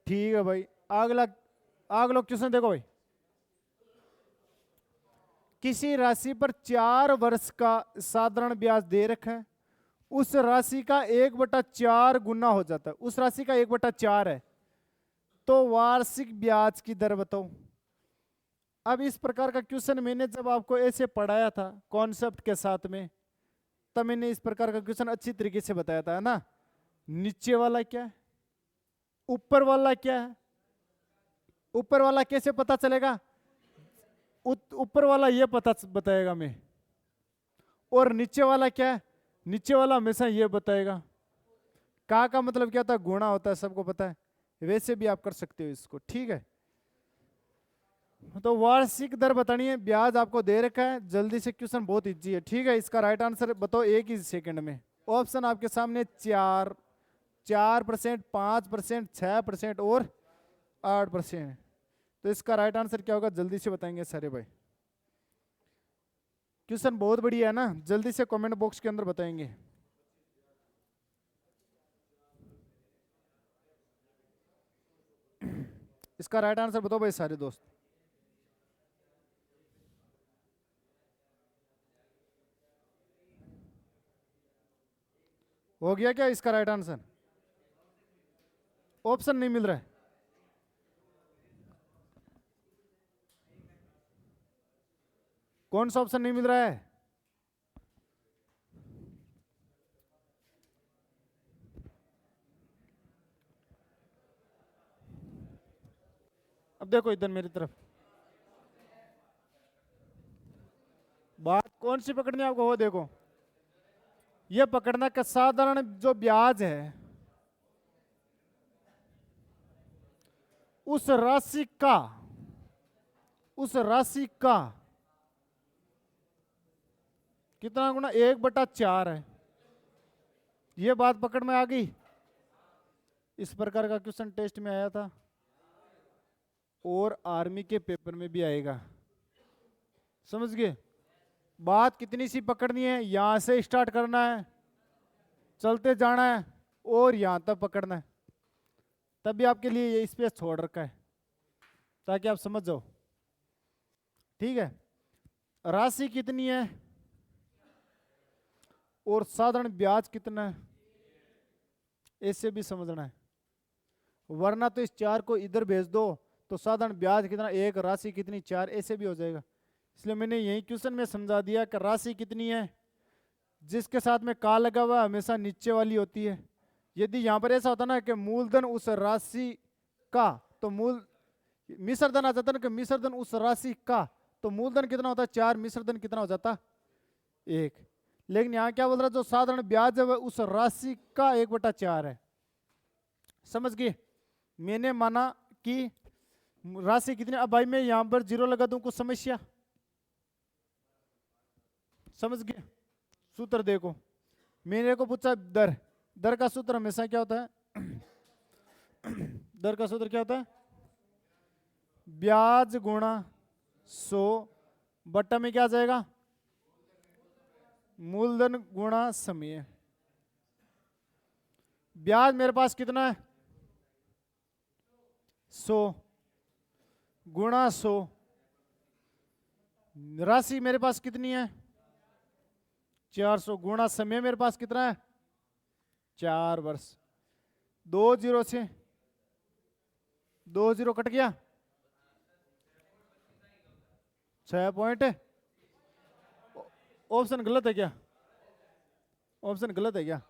ठीक है भाई, अगला क्वेश्चन देखो भाई। किसी राशि पर 4 वर्ष का साधारण ब्याज दे रखा है, उस राशि का 1/4 गुना हो जाता है, उस राशि का 1/4 है, तो वार्षिक ब्याज की दर बताओ। अब इस प्रकार का क्वेश्चन मैंने जब आपको ऐसे पढ़ाया था कॉन्सेप्ट के साथ में, तब मैंने इस प्रकार का क्वेश्चन अच्छी तरीके से बताया था, है ना। नीचे वाला क्या है, ऊपर वाला क्या है, ऊपर वाला कैसे पता चलेगा, ऊपर वाला ये पता बताएगा मैं, और नीचे वाला क्या है, नीचे वाला हमेशा ये बताएगा। का मतलब क्या होता है, गुणा होता है, सबको पता है। वैसे भी आप कर सकते हो इसको, ठीक है। तो वार्षिक दर बतानी है, ब्याज आपको दे रखा है, जल्दी से क्वेश्चन बहुत इजी है, ठीक है। इसका राइट आंसर बताओ एक ही सेकंड में। ऑप्शन आपके सामने 4%, 5%, 6% और 8%। तो इसका राइट आंसर क्या होगा, जल्दी से बताएंगे सारे भाई। क्वेश्चन बहुत बढ़िया है ना, जल्दी से कमेंट बॉक्स के अंदर बताएंगे। इसका राइट आंसर बताओ भाई सारे दोस्त। हो गया क्या इसका राइट आंसर, ऑप्शन नहीं मिल रहा है, कौन सा ऑप्शन नहीं मिल रहा है, अब देखो इधर मेरी तरफ, बात कौन सी पकड़नी है आपको, वो देखो। ये पकड़ना का साधारण जो ब्याज है, उस राशि का कितना गुना, 1/4 है। ये बात पकड़ में आ गई। इस प्रकार का क्वेश्चन टेस्ट में आया था और आर्मी के पेपर में भी आएगा। समझ गए? बात कितनी सी पकड़नी है, यहां से स्टार्ट करना है, चलते जाना है और यहां तक पकड़ना है। तभी आपके लिए ये स्पेस छोड़ रखा है ताकि आप समझ जाओ। ठीक है, राशि कितनी है और साधारण ब्याज कितना है, ऐसे भी समझना है। वरना तो इस 4 को इधर भेज दो तो साधारण ब्याज कितना 1, राशि कितनी 4, ऐसे भी हो जाएगा। इसलिए मैंने यही क्वेश्चन में समझा दिया कि राशि कितनी है, जिसके साथ में का लगा हुआ हमेशा नीचे वाली होती है। यदि यहाँ पर ऐसा होता ना कि मूलधन उस राशि का, तो मिश्रधन आ जाता ना कि मिश्रधन उस राशि का, तो मूलधन कितना होता है 4, मिश्रधन कितना हो जाता 1। लेकिन यहाँ क्या बोल रहा है, जो साधारण ब्याज है वह उस राशि का 1/4 है। समझ गए? मैंने माना कि राशि कितनी, अब भाई मैं यहां पर 0 लगा दूं, कुछ समस्या? समझ गए? सूत्र देखो, मैंने को पूछा दर का सूत्र हमेशा क्या होता है? दर का सूत्र क्या होता है? ब्याज गुणा 100 बट्टा में क्या आ जाएगा? मूलधन गुणा समय। ब्याज मेरे पास कितना है 100 गुणा 100, राशि मेरे पास कितनी है 400 गुणा समय मेरे पास कितना है 4 वर्ष। 2 0 से 2 0 कट गया, 6 पॉइंट। ऑप्शन गलत है क्या? ऑप्शन गलत है क्या?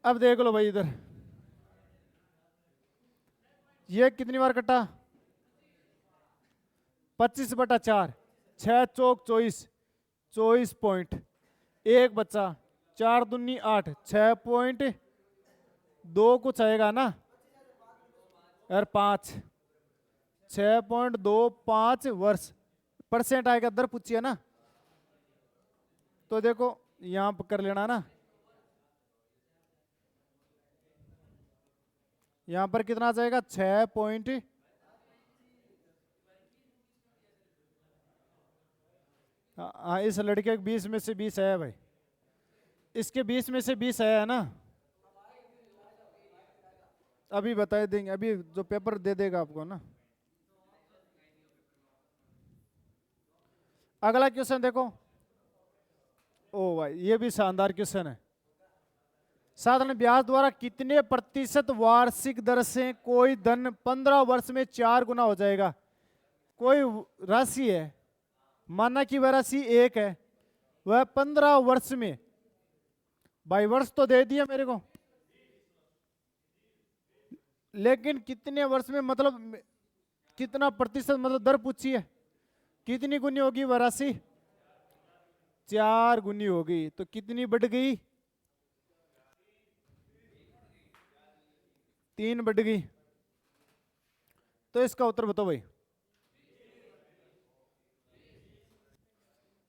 अब देख लो भाई, इधर ये कितनी बार कटा 25/4, 6 चौक 24, 24 पॉइंट, 1 बच्चा, 4 दूनी 8, 6 पॉइंट 2 कुछ आएगा ना यार 5, 6.25 वर्ष। परसेंट आएगा, दर पूछिए ना, तो देखो यहां पर कर लेना ना। यहां पर कितना आ जाएगा 6 पॉइंट, हाँ इस लड़के के 20 में से 20 है भाई, इसके 20 में से 20 है ना। अभी बता देंगे, अभी जो पेपर दे देगा आपको ना। अगला क्वेश्चन देखो, ओ भाई ये भी शानदार क्वेश्चन है। साधारण ब्याज द्वारा कितने प्रतिशत वार्षिक दर से कोई धन 15 वर्ष में 4 गुना हो जाएगा? कोई राशि है, माना कि वह राशि 1 है, वह 15 वर्ष में, भाई वर्ष तो दे दिया मेरे को, लेकिन कितने वर्ष में मतलब कितना प्रतिशत, मतलब दर पूछी है, कितनी गुनी होगी वह राशि? 4 गुनी होगी। तो कितनी बढ़ गई? 3 बढ़ गई। तो इसका उत्तर बताओ भाई।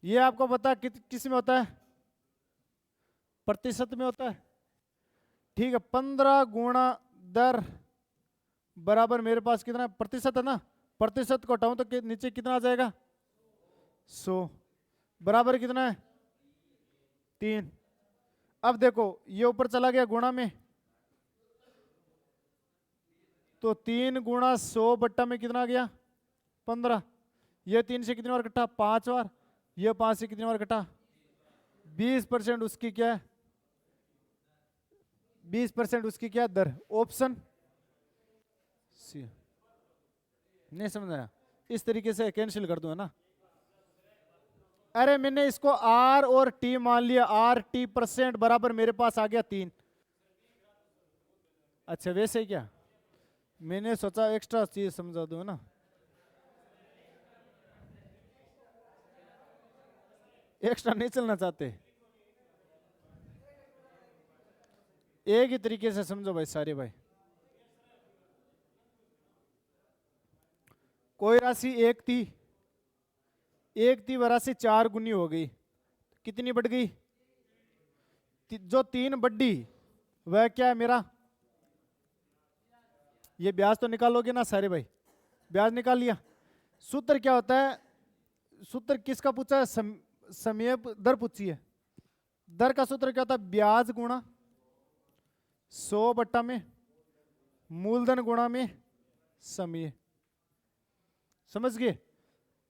ये आपको पता किस में होता है? प्रतिशत में होता है। ठीक है, 15 गुणा दर बराबर मेरे पास कितना प्रतिशत है ना, प्रतिशत को हटाऊं तो नीचे कितना आ जाएगा 100, बराबर कितना है 3। अब देखो ये ऊपर चला गया गुणा में, तो 3 गुणा 100 बट्टा में कितना आ गया 15। ये 3 से कितनी बार कटा 5 बार, ये 5 से कितनी बार कटा 20%। उसकी क्या है 20% उसकी क्या दर? Option C. नहीं समझ आया? इस तरीके से कैंसिल कर दूं है ना। अरे मैंने इसको आर और टी मान लिया, आर टी % बराबर मेरे पास आ गया 3। अच्छा वैसे ही क्या, मैंने सोचा एक्स्ट्रा चीज समझा दूं ना। एक्स्ट्रा नहीं चलना चाहते, एक ही तरीके से समझो भाई सारे भाई। कोई राशि एक थी वह राशि 4 गुनी हो गई, कितनी बढ़ गई? जो 3 बढ़ी वह क्या है मेरा? ये ब्याज तो निकालोगे ना सारे भाई, ब्याज निकाल लिया। सूत्र क्या होता है? सूत्र किसका पूछा है? समय दर पूछी है। दर का सूत्र क्या होता है? ब्याज गुणा 100 बट्टा में मूलधन गुणा में समय। समझ गए?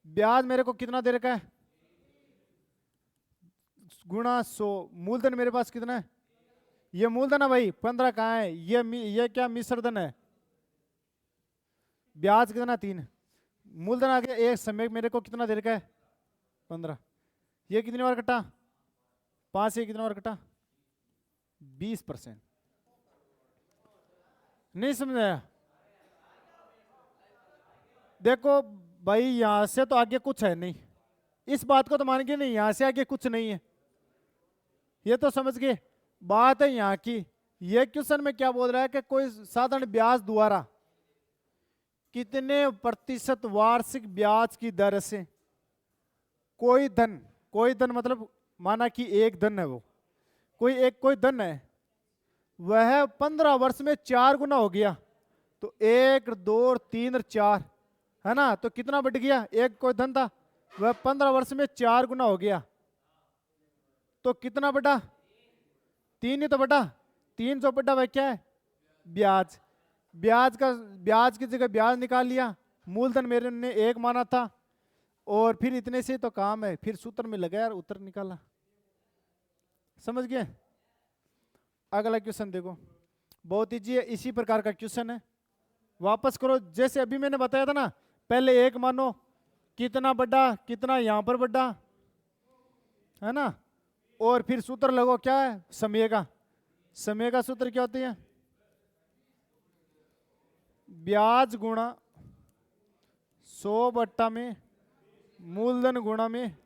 ब्याज मेरे को कितना दे रखा है? गुणा 100, मूलधन मेरे पास कितना है? ये मूलधन है भाई, 15 कहाँ है? ये क्या मिश्रधन है? ब्याज कितना? 3। मूलधन आ गया, एक समय मेरे को कितना दे रखा है? 15। ये कितनी बार कटा? 5 से कितनी बार कटा? 20%। नहीं समझाया? देखो भाई, यहां से तो आगे कुछ है नहीं, इस बात को तो मान के नहीं, यहां से आगे कुछ नहीं है, ये तो समझ गए। बात है यहां की, ये क्वेश्चन में क्या बोल रहा है कि कोई साधारण ब्याज द्वारा कितने प्रतिशत वार्षिक ब्याज की दर से कोई धन मतलब माना कि एक धन है, वो कोई धन है, वह 15 वर्ष में 4 गुना हो गया। तो 1 2 3 और 4 है ना, तो कितना बढ़ गया? एक कोई धन था, वह 15 वर्ष में 4 गुना हो गया, तो कितना बढ़ा? 3 ही तो बढ़ा। 3 जो बढ़ा वह क्या है? ब्याज। ब्याज की जगह ब्याज निकाल लिया, मूलधन मेरे ने 1 माना था, और फिर इतने से तो काम है, फिर सूत्र में लगाया और उत्तर निकाला। समझ गए? अगला क्वेश्चन देखो, बहुत इजी है, इसी प्रकार का क्वेश्चन है। वापस करो, जैसे अभी मैंने बताया था ना, पहले 1 मानो, कितना बढ़ा, कितना यहां पर बढ़ा, है ना, और फिर सूत्र लगो, क्या है? समय का। समय का सूत्र क्या होती है? ब्याज गुणा 100 बट्टा में मूलधन गुणा में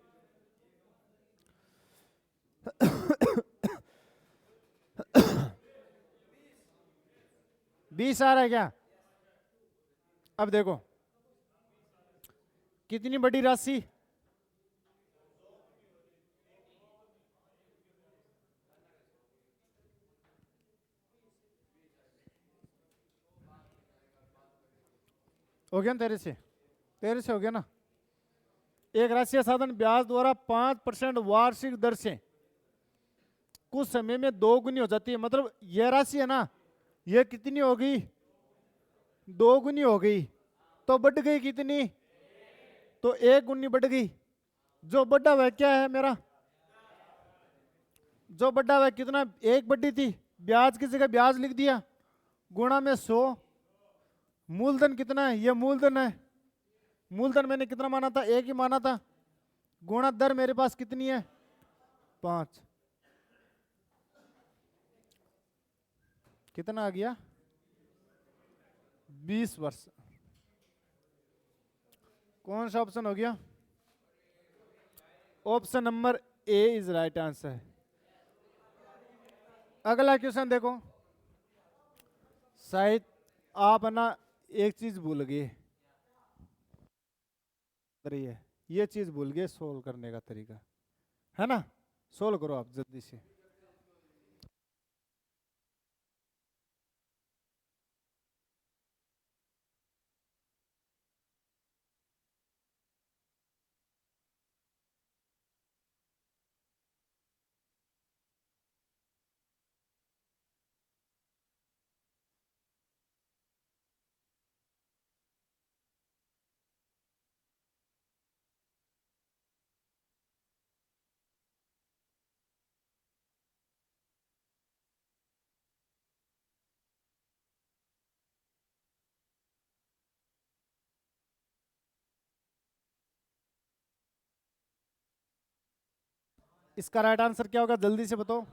20 आ रहा है क्या? अब देखो कितनी बड़ी राशि, हो गया ना? तेरे से हो गया ना? एक राशि साधन ब्याज द्वारा 5% वार्षिक दर से कुछ समय में 2 गुनी हो जाती है। मतलब यह राशि है ना, यह कितनी हो गई? 2 गुनी हो गई, तो बढ़ गई कितनी? तो 1 गुनी बढ़ गई। जो बढ़ा वह क्या है मेरा? जो बढ़ा वह कितना? 1 बढ़ी थी, ब्याज की जगह ब्याज लिख दिया, गुणा में 100। मूलधन कितना है? यह मूलधन है, मूलधन मैंने कितना माना था? 1 ही माना था, गुणा दर मेरे पास कितनी है? 5। कितना आ गया? 20 वर्ष। कौन सा ऑप्शन हो गया? Option number A is right answer. अगला क्वेश्चन देखो, शायद आप है ना एक चीज भूल गए, ये चीज भूल गए, सोल्व करने का तरीका, है ना? सोल्व करो आप जल्दी से। इसका राइट आंसर क्या होगा? जल्दी से बताओ।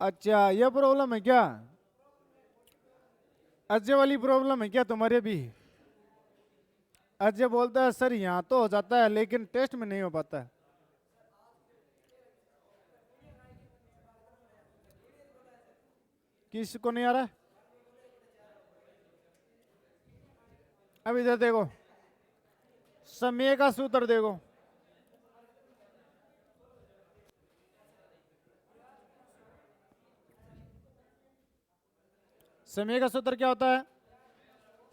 अच्छा ये प्रॉब्लम है क्या? अजय वाली प्रॉब्लम है क्या तुम्हारे भी? अजय बोलता है सर यहाँ तो हो जाता है लेकिन टेस्ट में नहीं हो पाता है। किसको नहीं आ रहा है? अब इधर देखो, समय का सूत्र देखो। समय का सूत्र क्या होता है?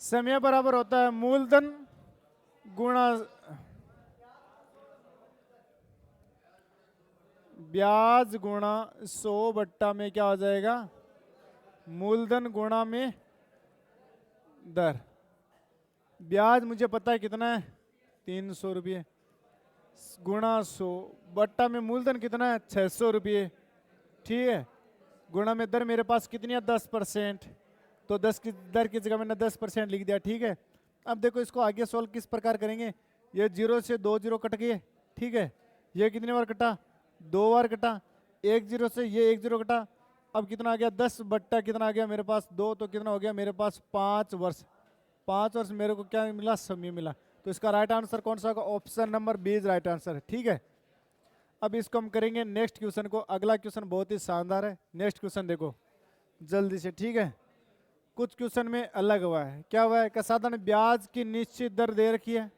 समय बराबर होता है मूलधन गुणा ब्याज गुणा 100 में क्या हो जाएगा? मूलधन गुणा में दर। ब्याज मुझे पता है कितना है, 300 रुपये, गुणा 100 में मूलधन कितना है, 600 रुपये। ठीक है, गुणा में दर मेरे पास कितनी है, 10%। तो 10 की दर की जगह मैंने 10% लिख दिया। ठीक है, अब देखो इसको आगे सोल्व किस प्रकार करेंगे। ये 0 से 2 0 कट गए। ठीक है, ये कितनी बार कटा, 2 बार कटा। 1 0 से ये 1 0 कटा। अब कितना आ गया, 10 बट्टा कितना आ गया मेरे पास, 2। तो कितना हो गया मेरे पास, 5 वर्ष। 5 वर्ष मेरे को क्या मिला, समय मिला। तो इसका राइट आंसर कौन सा होगा, option number B is right answer है। ठीक है, अब इसको हम करेंगे नेक्स्ट क्वेश्चन को। अगला क्वेश्चन बहुत ही शानदार है। नेक्स्ट क्वेश्चन देखो जल्दी से। ठीक है, कुछ क्वेश्चन में अलग हुआ है। क्या हुआ है कि साधारण ब्याज की निश्चित दर दे रखी है।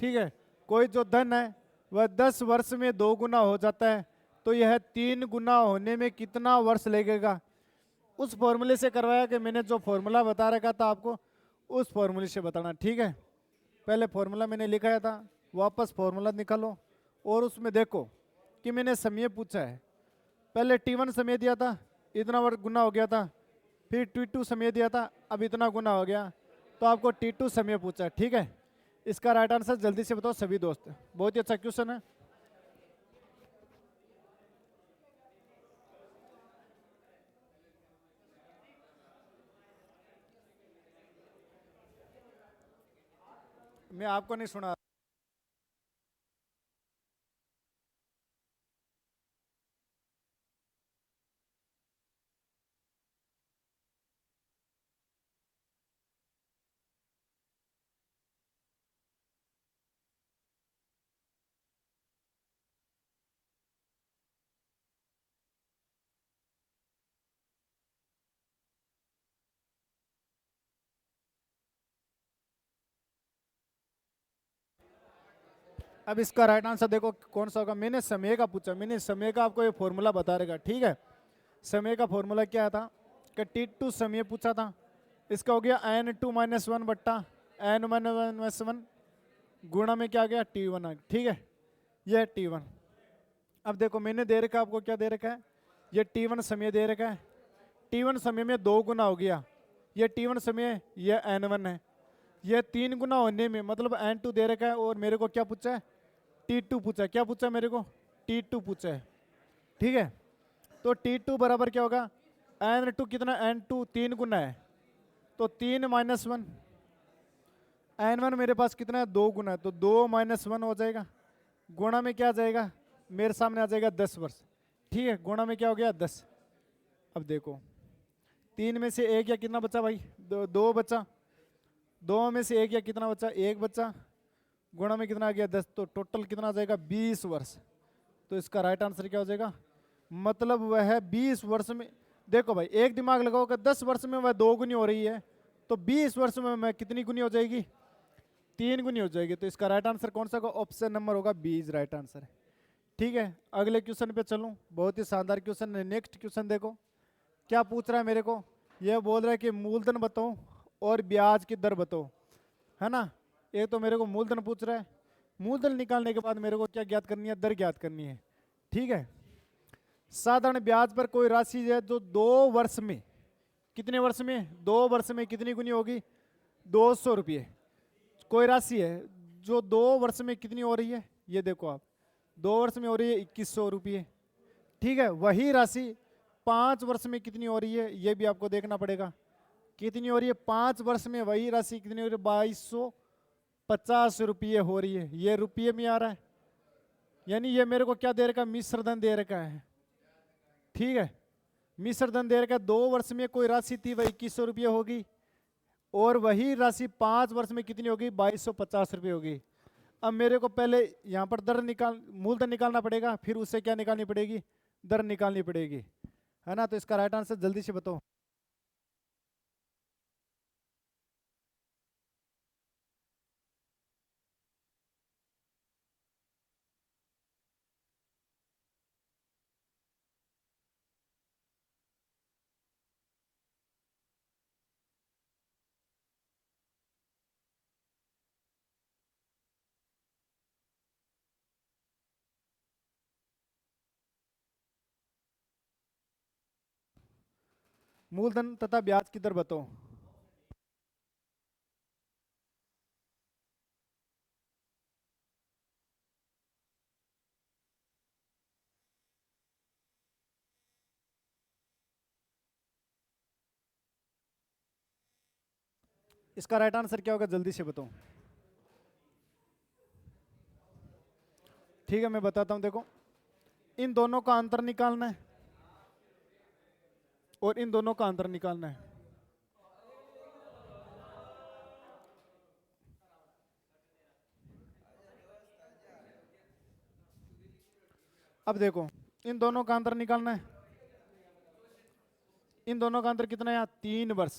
ठीक है, कोई जो धन है वह 10 वर्ष में 2 गुना हो जाता है, तो यह 3 गुना होने में कितना वर्ष लगेगा। उस फॉर्मूले से करवाया कि मैंने जो फॉर्मूला बता रखा था आपको, उस फॉर्मूले से बताना। ठीक है, पहले फॉर्मूला मैंने लिखाया था, वापस फॉर्मूला निकालो और उसमें देखो कि मैंने समय पूछा है। पहले T1 समय दिया था, इतना वर्ष गुना हो गया था। फिर T2 समय दिया था, अब इतना गुना हो गया। तो आपको T2 समय पूछा है। ठीक है, इसका राइट आंसर जल्दी से बताओ सभी दोस्त। बहुत ही अच्छा क्वेश्चन है। मैं आपको नहीं सुना। अब इसका राइट आंसर देखो कौन सा होगा। मैंने समय का पूछा, मैंने समय का आपको ये फॉर्मूला बता रहेगा। ठीक है, समय का फॉर्मूला क्या था कि T2 समय पूछा था। इसका हो गया N2 - 1 बट्टा N1 गुणा में क्या आ गया, T1 आ गया। ठीक है, ये T1। अब देखो मैंने दे रखा आपको, क्या दे रखा है, ये T1 समय दे रखा है। T1 समय में 2 गुना हो गया। ये T1 समय, ये N1 है। ये 3 गुना होने में मतलब N2 दे रखा है और मेरे को क्या पूछा है, T2 पूछा है। क्या पूछा है मेरे को, T2 पूछा है। ठीक है, तो T2 बराबर क्या होगा, N2 कितना, N2 3 गुना है, तो 3 - 1। N1 मेरे पास कितना है, 2 गुना है, तो 2 - 1 हो जाएगा। गुणा में क्या आ जाएगा, मेरे सामने आ जाएगा 10 वर्ष। ठीक है, गुणा में क्या हो गया, 10। अब देखो 3 में से 1 या कितना बचा भाई, 2 बचा। 2 में से 1 या कितना बचा, 1 बचा। गुणा में कितना आ गया, 10। तो टोटल कितना आ जाएगा, 20 वर्ष। तो इसका राइट आंसर क्या हो जाएगा, मतलब वह 20 वर्ष में। देखो भाई एक दिमाग लगाओ कि 10 वर्ष में वह 2 गुनी हो रही है, तो 20 वर्ष में मैं कितनी गुनी हो जाएगी, 3 गुनी हो जाएगी। तो इसका राइट आंसर कौन सा होगा, ऑप्शन नंबर होगा बी इज राइट आंसर है। ठीक है, अगले क्वेश्चन पे चलूं। बहुत ही शानदार क्वेश्चन है। नेक्स्ट क्वेश्चन देखो क्या पूछ रहा है मेरे को। यह बोल रहा है कि मूलधन बताओ और ब्याज की दर बताओ, है ना। ये तो मेरे को मूलधन पूछ रहा है। मूलधन निकालने के बाद मेरे को क्या ज्ञात करनी है, दर ज्ञात करनी है। ठीक है, साधारण ब्याज पर कोई राशि है जो 2 वर्ष में, कितने वर्ष में, 2 वर्ष में कितनी गुनी होगी, 200 रुपये। कोई राशि है जो 2 वर्ष में कितनी हो रही है, ये देखो आप, 2 वर्ष में हो रही है 2100 रुपये। ठीक है, वही राशि 5 वर्ष में कितनी हो रही है, ये भी आपको देखना पड़ेगा। कितनी हो रही है 5 वर्ष में, वही राशि कितनी हो रही है, 2250 रुपये हो रही है। ये रुपये में आ रहा है, यानी ये मेरे को क्या दे रखा है, मिश्र धन दे रखा है। ठीक है, मिश्र धन दे रखा है 2 वर्ष में कोई राशि थी वह 2100 रुपये होगी, और वही राशि 5 वर्ष में कितनी होगी, 2250 रुपये होगी। अब मेरे को पहले यहाँ पर दर मूलधन निकालना पड़ेगा, फिर उससे क्या निकालनी पड़ेगी, दर निकालनी पड़ेगी, है ना। तो इसका राइट आंसर जल्दी से बताओ। मूलधन तथा ब्याज की दर बताओ। इसका राइट आंसर क्या होगा, जल्दी से बताओ। ठीक है, मैं बताता हूं, देखो इन दोनों का अंतर निकालना है और इन दोनों का अंतर निकालना है। अब देखो इन दोनों का अंतर निकालना है, इन दोनों का अंतर कितना है, 3 वर्ष।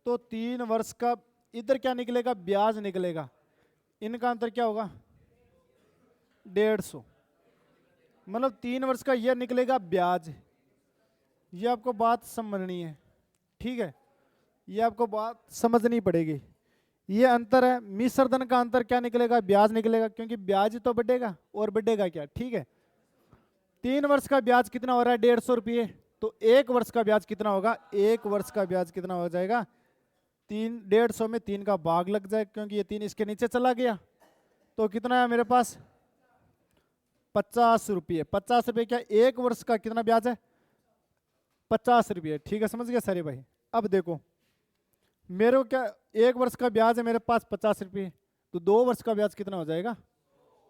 तो 3 वर्ष का इधर क्या निकलेगा, ब्याज निकलेगा। इनका अंतर क्या होगा, 150। मतलब 3 वर्ष का यह निकलेगा ब्याज। ये आपको बात समझनी है, ठीक है, ये आपको बात समझनी पड़ेगी। ये अंतर है, मिश्र धन का अंतर क्या निकलेगा, ब्याज निकलेगा, क्योंकि ब्याज तो बढ़ेगा और बढ़ेगा क्या, ठीक है। 3 वर्ष का ब्याज कितना हो रहा है, 150 रुपये। तो 1 वर्ष का ब्याज कितना होगा, 1 वर्ष का ब्याज कितना हो जाएगा, 150 में 3 का भाग लग जाए, क्योंकि ये 3 इसके नीचे चला गया। तो कितना है मेरे पास, 50 रुपये। 50 रुपये क्या, 1 वर्ष का कितना ब्याज है, 50 रुपये। ठीक है, समझ गया सारे भाई। अब देखो मेरे को क्या, 1 वर्ष का ब्याज है मेरे पास 50 रुपये, तो 2 वर्ष का ब्याज कितना हो जाएगा,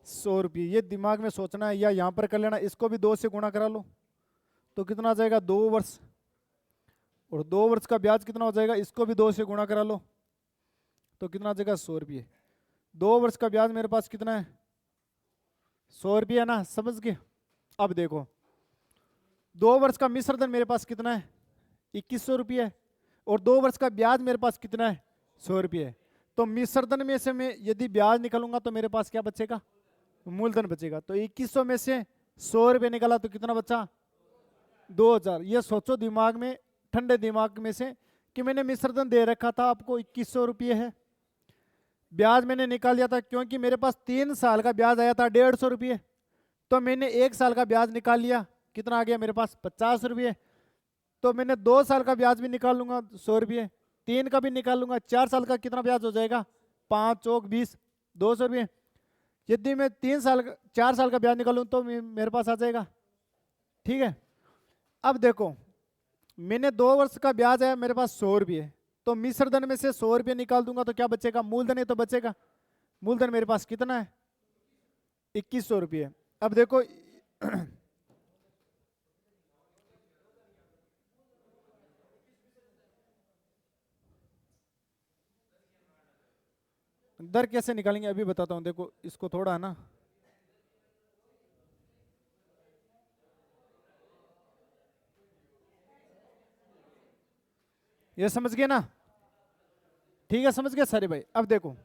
100 रुपये। ये दिमाग में सोचना है, या यहाँ पर कर लेना, इसको भी 2 से गुणा करा लो तो कितना आ जाएगा, 2 वर्ष। और 2 वर्ष का ब्याज कितना हो जाएगा, इसको भी 2 से गुणा करा लो तो कितना आ जाएगा, 100 रुपये। 2 वर्ष का ब्याज मेरे पास कितना है, 100 रुपये है ना, समझ गए। अब देखो 2 वर्ष का मिश्र धन मेरे पास कितना है, 2100 रुपये है, और 2 वर्ष का ब्याज मेरे पास कितना है, 100 रुपये है। तो मिश्र धन में से मैं यदि ब्याज निकालूंगा तो मेरे पास क्या बचेगा, मूलधन बचेगा। तो 2100 में से 100 रुपये निकाला तो कितना बचा, 2000। ये सोचो दिमाग में, ठंडे दिमाग में से, कि मैंने मिश्र धन दे रखा था आपको 2100 रुपये है, ब्याज मैंने निकाल दिया था, क्योंकि मेरे पास 3 साल का ब्याज आया था 150 रुपये। तो मैंने 1 साल का ब्याज निकाल लिया, कितना आ गया मेरे पास, 50 रुपये। तो मैंने 2 साल का ब्याज भी निकाल लूंगा, 100 रुपये, 3 का भी निकाल लूंगा, 4 साल का कितना ब्याज हो जाएगा, 5 चौक 20, 200 रुपये। यदि मैं 4 साल का ब्याज निकालूं तो मेरे पास आ जाएगा, ठीक है। अब देखो मैंने 2 वर्ष का ब्याज है मेरे पास 100 रुपये, तो मिश्र धन में से 100 रुपये निकाल दूंगा तो क्या बचेगा, मूलधन ही तो बचेगा। मूलधन मेरे पास कितना है, 2100 रुपये। अब देखो दर कैसे निकालेंगे अभी बताता हूं, देखो इसको थोड़ा है ना, ये समझ गए ना, ठीक है, समझ गए सारे भाई। अब देखो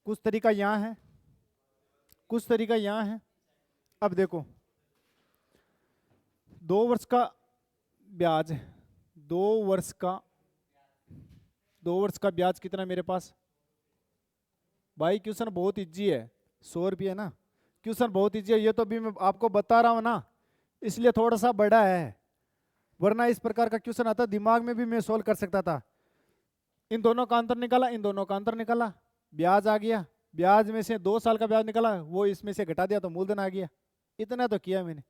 कुछ तरीका यहाँ है, कुछ तरीका यहाँ है। अब देखो 2 वर्ष का ब्याज, 2 वर्ष का 2 वर्ष का ब्याज कितना है मेरे पास, भाई क्वेश्चन बहुत इजी है, 100 रुपये है ना, क्वेश्चन बहुत इजी है। ये तो भी मैं आपको बता रहा हूँ ना, इसलिए थोड़ा सा बड़ा है, वरना इस प्रकार का क्वेश्चन आता दिमाग में भी मैं सोल्व कर सकता था। इन दोनों का अंतर निकाला, इन दोनों का अंतर निकाला, ब्याज आ गया, ब्याज में से 2 साल का ब्याज निकाला, वो इसमें से घटा दिया तो मूलधन आ गया। इतना तो किया मैंने,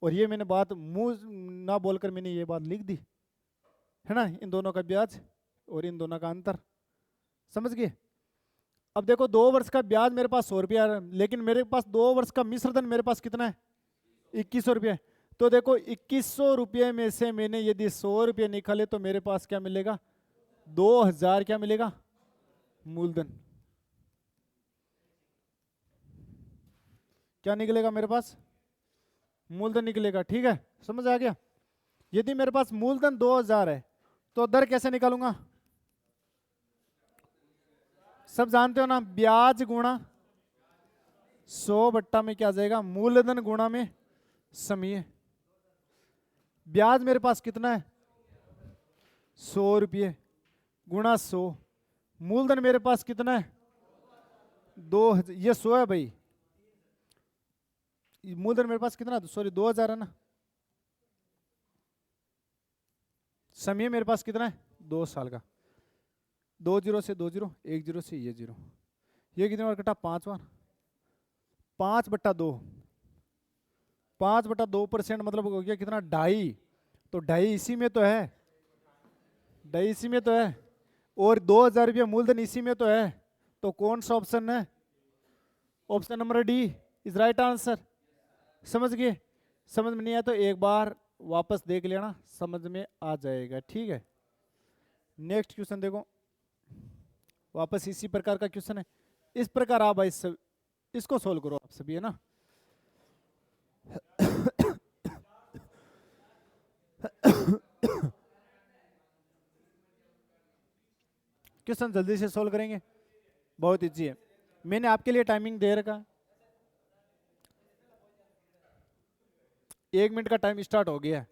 और ये मैंने बात मुंह ना बोलकर मैंने ये बात लिख दी है ना, इन दोनों का ब्याज और इन दोनों का अंतर, समझ गए। अब देखो 2 वर्ष का ब्याज मेरे पास 100 रुपया है, लेकिन मेरे पास 2 वर्ष का मिश्र धन मेरे पास कितना है, 2100 रुपये। तो देखो 2100 रुपये में से मैंने यदि 100 रुपये निकाले तो मेरे पास क्या मिलेगा, 2000 क्या मिलेगा, मूलधन। क्या निकलेगा मेरे पास, मूलधन निकलेगा। ठीक है, समझ आ गया। यदि मेरे पास मूलधन 2000 है तो दर कैसे निकालूंगा, सब जानते हो ना, ब्याज गुणा 100 में क्या आ जाएगा, मूलधन गुणा में समय। ब्याज मेरे पास कितना है, 100 रुपये गुणा 100, मूलधन मेरे पास कितना है, 2000। ये 100 है भाई, मूलधन मेरे पास कितना, सॉरी 2000 है ना, समय मेरे पास कितना है, 2 साल का। 2 जीरो से 2 जीरो, 1 जीरो से ये जीरो, ये कितने बार कटा, 5 बार, 5/2, 5/2% मतलब हो गया कितना, 2.5। तो 2.5 इसी में तो है, 2.5 इसी में तो है, और 2000 रुपये मूलधन इसी में तो है। तो कौन सा ऑप्शन है, option number D is right answer. समझ गए, समझ में नहीं आया तो एक बार वापस देख लेना, समझ में आ जाएगा। ठीक है, नेक्स्ट क्वेश्चन देखो, वापस इसी प्रकार का क्वेश्चन है। इस प्रकार आप भाई सब इसको सोल्व करो आप सभी, है ना। क्वेश्चन जल्दी से सोल्व करेंगे, बहुत इजी है। मैंने आपके लिए टाइमिंग दे रखा, 1 मिनट का टाइम स्टार्ट हो गया है।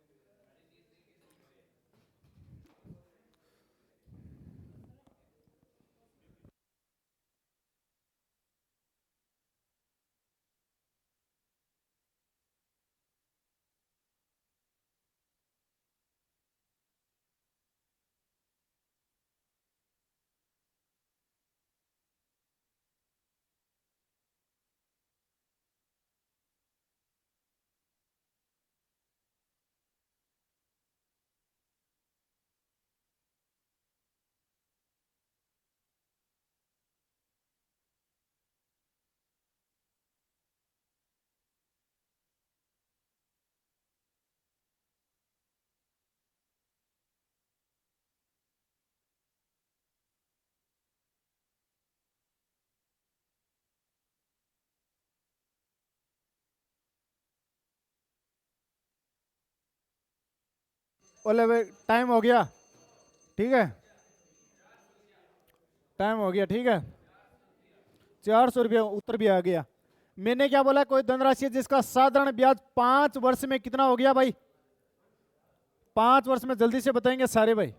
बोले भाई टाइम हो गया, ठीक है, टाइम हो गया, ठीक है। 400 रुपया उत्तर भी आ गया। मैंने क्या बोला, कोई धनराशि है जिसका साधारण ब्याज 5 वर्ष में कितना हो गया भाई, 5 वर्ष में, जल्दी से बताएंगे सारे भाई।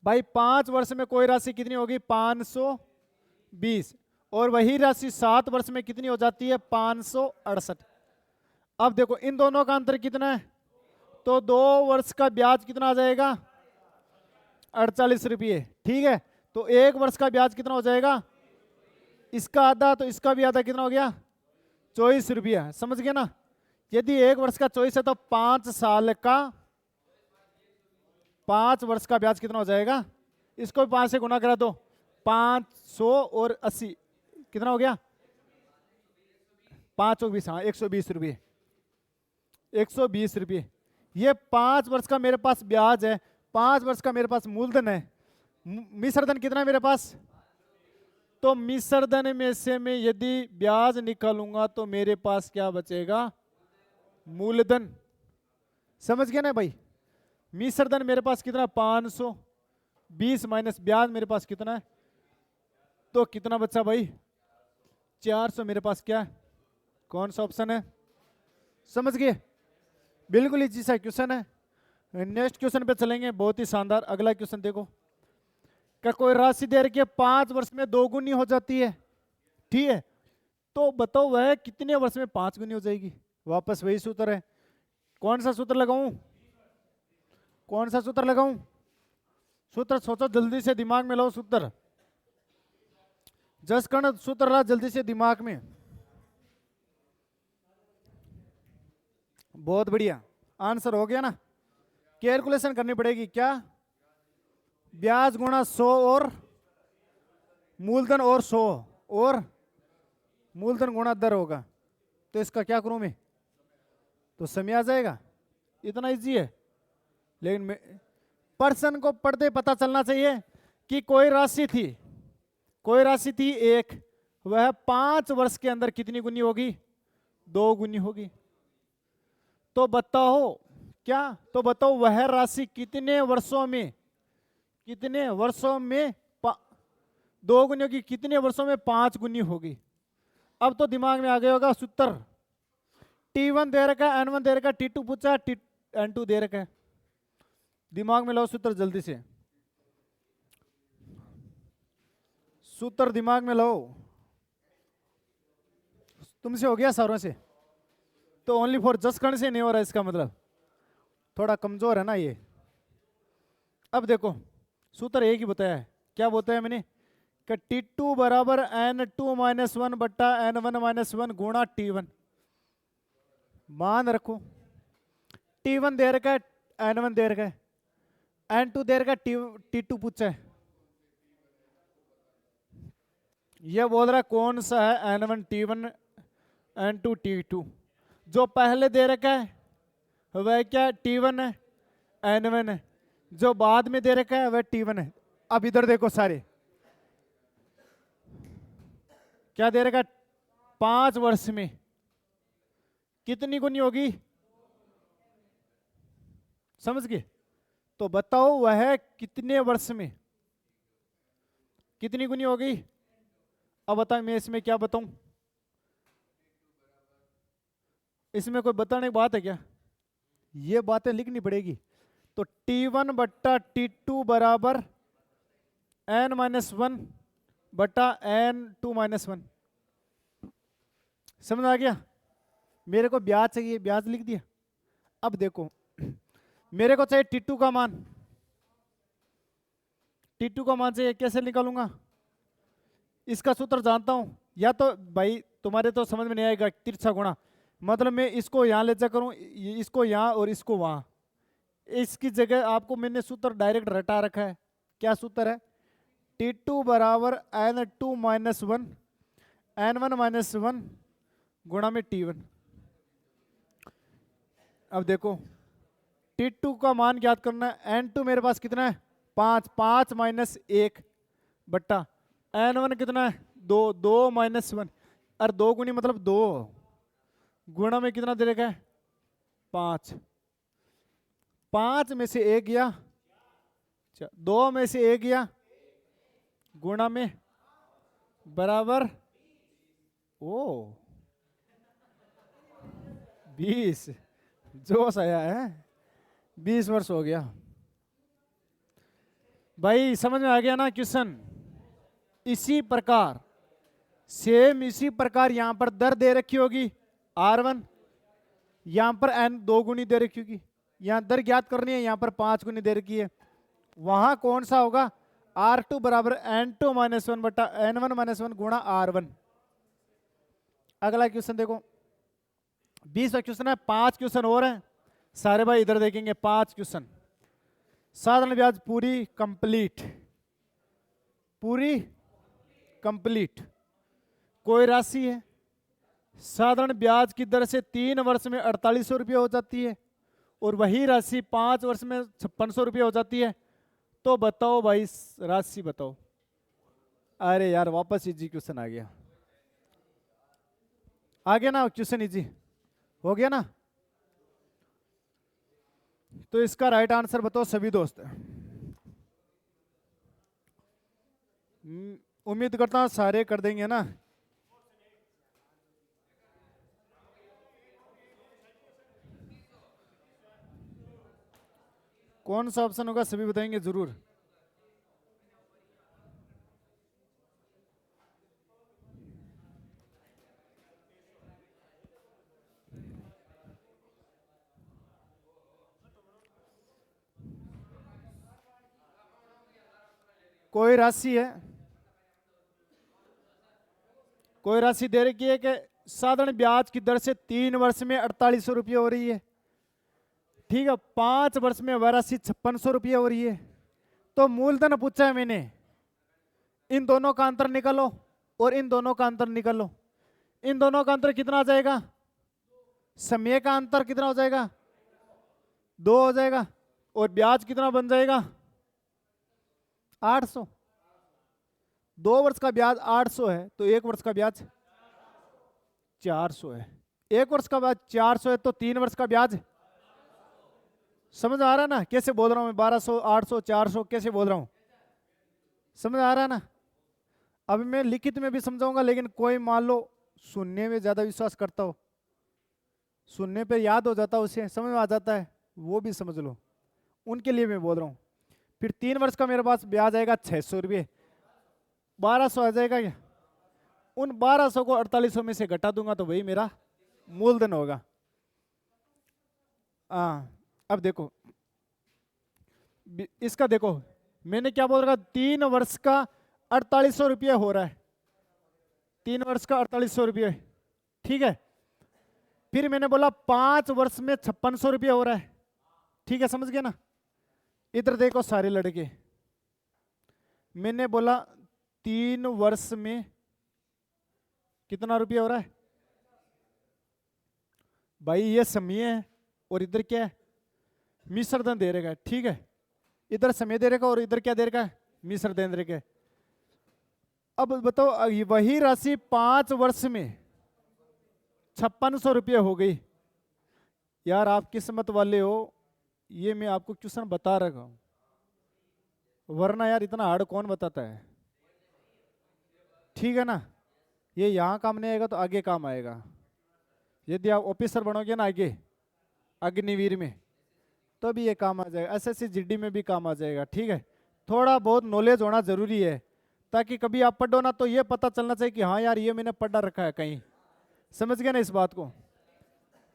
भाई 5 वर्ष में कोई राशि कितनी होगी, 520, और वही राशि 7 वर्ष में कितनी हो जाती है, 568। अब देखो इन दोनों का अंतर कितना है, तो 2 वर्ष का ब्याज कितना आ जाएगा, 48 रुपये। ठीक है, तो 1 वर्ष का ब्याज कितना हो जाएगा, इसका आधा, तो इसका भी आधा, कितना हो गया, 24 रुपया। समझ गए ना। यदि 1 वर्ष का 24 है तो 5 साल का, 5 वर्ष का ब्याज कितना हो जाएगा, इसको 5 से गुना करा दो, 500 और 80 कितना हो गया, 520, हाँ 120 रुपये, 120 रुपये। ये 5 वर्ष का मेरे पास ब्याज है, 5 वर्ष का मेरे पास मूलधन है। मिश्र धन कितना है मेरे पास, तो मिश्र धन में से मैं यदि ब्याज निकालूंगा तो मेरे पास क्या बचेगा, मूलधन। समझ गए ना भाई। मिश्र धन मेरे पास कितना, 520 माइनस ब्याज मेरे पास कितना है, तो कितना बचा भाई, 400 मेरे पास क्या है, कौन सा ऑप्शन है, समझ गए। बिल्कुल इजी सा क्वेश्चन है। नेक्स्ट क्वेश्चन पे चलेंगे, बहुत ही शानदार। अगला क्वेश्चन देखो, क्या कोई राशि दे रखी है 5 वर्ष में 2 गुनी हो जाती है, ठीक है, तो बताओ वह कितने वर्ष में 5 गुनी हो जाएगी। वापस वही सूत्र है, कौन सा सूत्र लगाऊं, कौन सा सूत्र लगाऊं, सूत्र सोचो जल्दी से, दिमाग में लो सूत्र, जस कर्ण सूत्र ला जल्दी से दिमाग में। बहुत बढ़िया, आंसर हो गया ना। कैलकुलेशन करनी पड़ेगी क्या, ब्याज गुणा 100 और मूलधन और 100 और मूलधन गुणा दर होगा, तो इसका क्या करूं मैं, तो समय आ जाएगा। इतना इजी है। लेकिन पर्सन को पढ़ते पता चलना चाहिए कि कोई राशि थी, कोई राशि थी एक, वह 5 वर्ष के अंदर कितनी गुनी होगी, 2 गुनी होगी। तो बताओ क्या, तो बताओ वह राशि कितने वर्षों में, कितने वर्षों में 2 गुनी होगी, कितने वर्षों में 5 गुनी होगी। अब तो दिमाग में आ गया होगा सूत्र, T1 दे रखा है, N1 दे रखा है, T2 पूछा, N2 दे रखा है। दिमाग में लाओ सूत्र जल्दी से, सूत्र दिमाग में लाओ। तुमसे हो गया सारों से, तो ओनली फॉर जसखंड से नहीं हो रहा, इसका मतलब थोड़ा कमजोर है ना ये। अब देखो सूत्र एक ही बताया है, क्या बताया मैंने कि T2 बराबर N2 माइनस 1 बट्टा N1 माइनस 1 गुणा T1। मान रखो T1 दे रखा है, N1 दे रखा है, N2 दे रखा है, T2 पूछा है। ये बोल रहा है कौन सा है N1 T1 N2 T2। जो पहले दे रखा है वह क्या T1 है, N1 है। जो बाद में दे रखा है वह T1 है। अब इधर देखो सारे, क्या दे रखा है, 5 वर्ष में कितनी गुनी होगी, समझ गए। तो बताओ वह कितने वर्ष में कितनी गुनी होगी। अब बताओ मैं इसमें क्या बताऊं, इसमें कोई बताने की बात है क्या, ये बातें लिखनी पड़ेगी। तो T1 बट्टा T2 बराबर N माइनस 1 बट्टा N2 माइनस 1। समझ आ गया। मेरे को ब्याज चाहिए, ब्याज लिख दिया। अब देखो मेरे को चाहिए T2 का मान, T2 का मान चाहिए, कैसे निकालूंगा, इसका सूत्र जानता हूं। या तो भाई तुम्हारे तो समझ में नहीं आएगा, तिरछा गुणा, मतलब मैं इसको यहां ले जा करूं, इसको यहां और इसको वहां, इसकी जगह आपको मैंने सूत्र डायरेक्ट रटा रखा है। क्या सूत्र है, T2 बराबर N2 माइनस 1 N1 माइनस 1 गुणा में T1। अब देखो T2 का मान ज्ञात करना है, N2 मेरे पास कितना है 5, 5 माइनस 1 बट्टा N1 कितना है 2, 2 माइनस 1, और 2 गुनी मतलब 2 गुणा में कितना दे रखा है 5, 5 में से 1 गया, 2 में से 1 गया, गुणा में बराबर ओ 20, जोश आया है, 20 वर्ष हो गया। भाई समझ में आ गया ना क्वेश्चन। इसी प्रकार सेम इसी प्रकार यहां पर दर दे रखी होगी R1, यहां पर N 2 गुनी दे रखी होगी, यहां दर ज्ञात करनी है, यहां पर 5 गुनी दे रखी है। वहां कौन सा होगा, R2 बराबर N2 माइनस 1 बटा N1 माइनस 1 गुणा R1। अगला क्वेश्चन देखो, 20 क्वेश्चन है, 5 क्वेश्चन और हैं सारे भाई इधर देखेंगे। 5 क्वेश्चन, साधारण ब्याज पूरी कंप्लीट, पूरी कंप्लीट। कोई राशि है, साधारण ब्याज की दर से 3 वर्ष में 4800 रुपये हो जाती है, और वही राशि 5 वर्ष में 5600 रुपये हो जाती है। तो बताओ भाई राशि बताओ। अरे यार वापस इजी क्वेश्चन आ गया, आ गया ना क्वेश्चन, इजी हो गया ना। तो इसका राइट आंसर बताओ सभी दोस्त। उम्मीद करता हूं सारे कर देंगे ना। कौन सा ऑप्शन होगा सभी बताएंगे जरूर। कोई राशि है, कोई राशि दे रखी है कि साधारण ब्याज की दर से 3 वर्ष में 4800 रुपये हो रही है, ठीक है, 5 वर्ष में वारासी 5600 हो रही है। तो मूलधन पूछा है मैंने, इन दोनों का अंतर निकालो और इन दोनों का अंतर निकालो। इन दोनों का अंतर कितना आ जाएगा? समय का अंतर कितना हो जाएगा? 2 हो जाएगा। और ब्याज कितना बन जाएगा? 800। 2 वर्ष का ब्याज 800 है, तो 1 वर्ष का ब्याज 400 है। 1 वर्ष का ब्याज 400 है, तो 3 वर्ष का ब्याज। समझ आ रहा है ना कैसे बोल रहा हूं मैं? 1200, 800, 400 कैसे बोल रहा हूं? समझ आ रहा है ना? अब मैं लिखित में भी समझाऊंगा, लेकिन कोई मान लो सुनने में ज्यादा विश्वास करता हो, सुनने पे याद हो जाता, उसे समझ में आ जाता है, वो भी समझ लो, उनके लिए मैं बोल रहा हूं। फिर 3 वर्ष का मेरे पास ब्याज आएगा 600 रुपये, 1200 आ जाएगा क्या? उन 1200 को 4800 में से घटा दूंगा तो वही मेरा मूलधन होगा। अब देखो इसका, देखो मैंने क्या बोल रहा, 3 वर्ष का 4800 रुपये हो रहा है, 3 वर्ष का 4800 रुपये, ठीक है। फिर मैंने बोला 5 वर्ष में 5600 रुपये हो रहा है, ठीक है, समझ गए ना? इधर देखो सारे लड़के, मैंने बोला 3 वर्ष में कितना रुपया हो रहा है भाई? ये समय है और इधर क्या है? मिश्रधन दे रहेगा, ठीक है। इधर समय दे रहेगा और इधर क्या दे रहेगा? मिश्रधन दे रहेगा। अब बताओ वही राशि 5 वर्ष में 5600 रुपये हो गई। यार आप किस्मत वाले हो, ये मैं आपको क्वेश्चन बता रहा हूं, वरना यार इतना हार्ड कौन बताता है? ठीक है ना? ये यहां काम नहीं आएगा तो आगे काम आएगा। यदि आप ऑफिसर बनोगे ना आगे अग्निवीर में, तो भी ये काम आ जाएगा, एसएससी जीडी में भी काम आ जाएगा, ठीक है। थोड़ा बहुत नॉलेज होना जरूरी है, ताकि कभी आप पढ़ो ना तो ये पता चलना चाहिए कि हाँ यार ये मैंने पढ़ा रखा है कहीं। समझ गए ना इस बात को?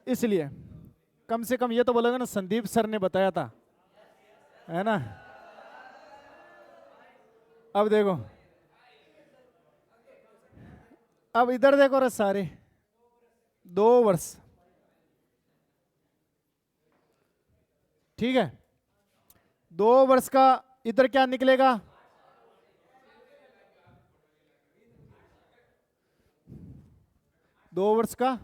इसलिए कम से कम ये तो बोलोगे ना संदीप सर ने बताया था, है ना? अब देखो, अब इधर देखो रे सारे 2 वर्ष, ठीक है। 2 वर्ष का इधर क्या निकलेगा? दो वर्ष का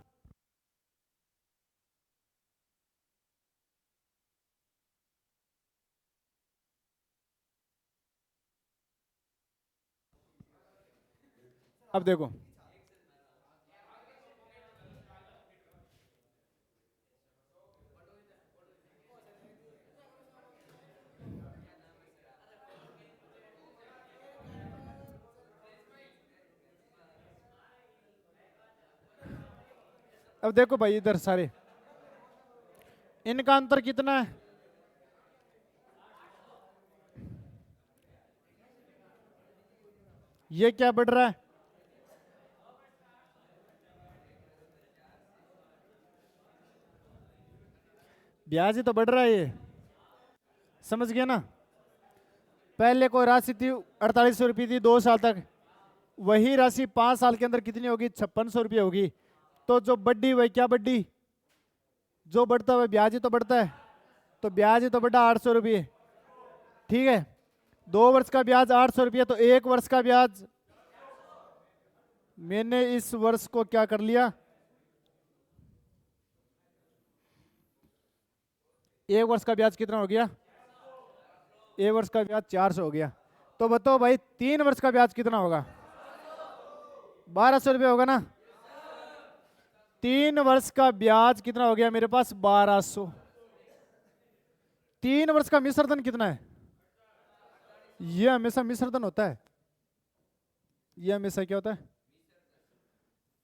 अब देखो, अब देखो भाई इधर सारे, इनका अंतर कितना है? ये क्या बढ़ रहा है? ब्याज ही तो बढ़ रहा है ये, समझ गया ना? पहले कोई राशि थी 4800 रुपये थी 2 साल तक, वही राशि 5 साल के अंदर कितनी होगी? 5600 रुपये होगी। तो जो बढ़ी वही क्या बढ़ी? जो बढ़ता है वह ब्याज ही तो बढ़ता है, तो ब्याज ही तो बढ़ा 800 रुपये, ठीक है। 2 वर्ष का ब्याज 800 रुपये, तो 1 वर्ष का ब्याज मैंने इस वर्ष को क्या कर लिया? 1 वर्ष का ब्याज कितना हो गया? 1 वर्ष का ब्याज 400 हो गया। तो बताओ भाई 3 वर्ष का ब्याज कितना होगा? 1200 रुपये होगा ना? 3 वर्ष का ब्याज कितना हो गया मेरे पास? 1200। 3 वर्ष का मिश्रधन कितना है? ये हमेशा मिश्रधन होता है, ये हमेशा क्या होता है?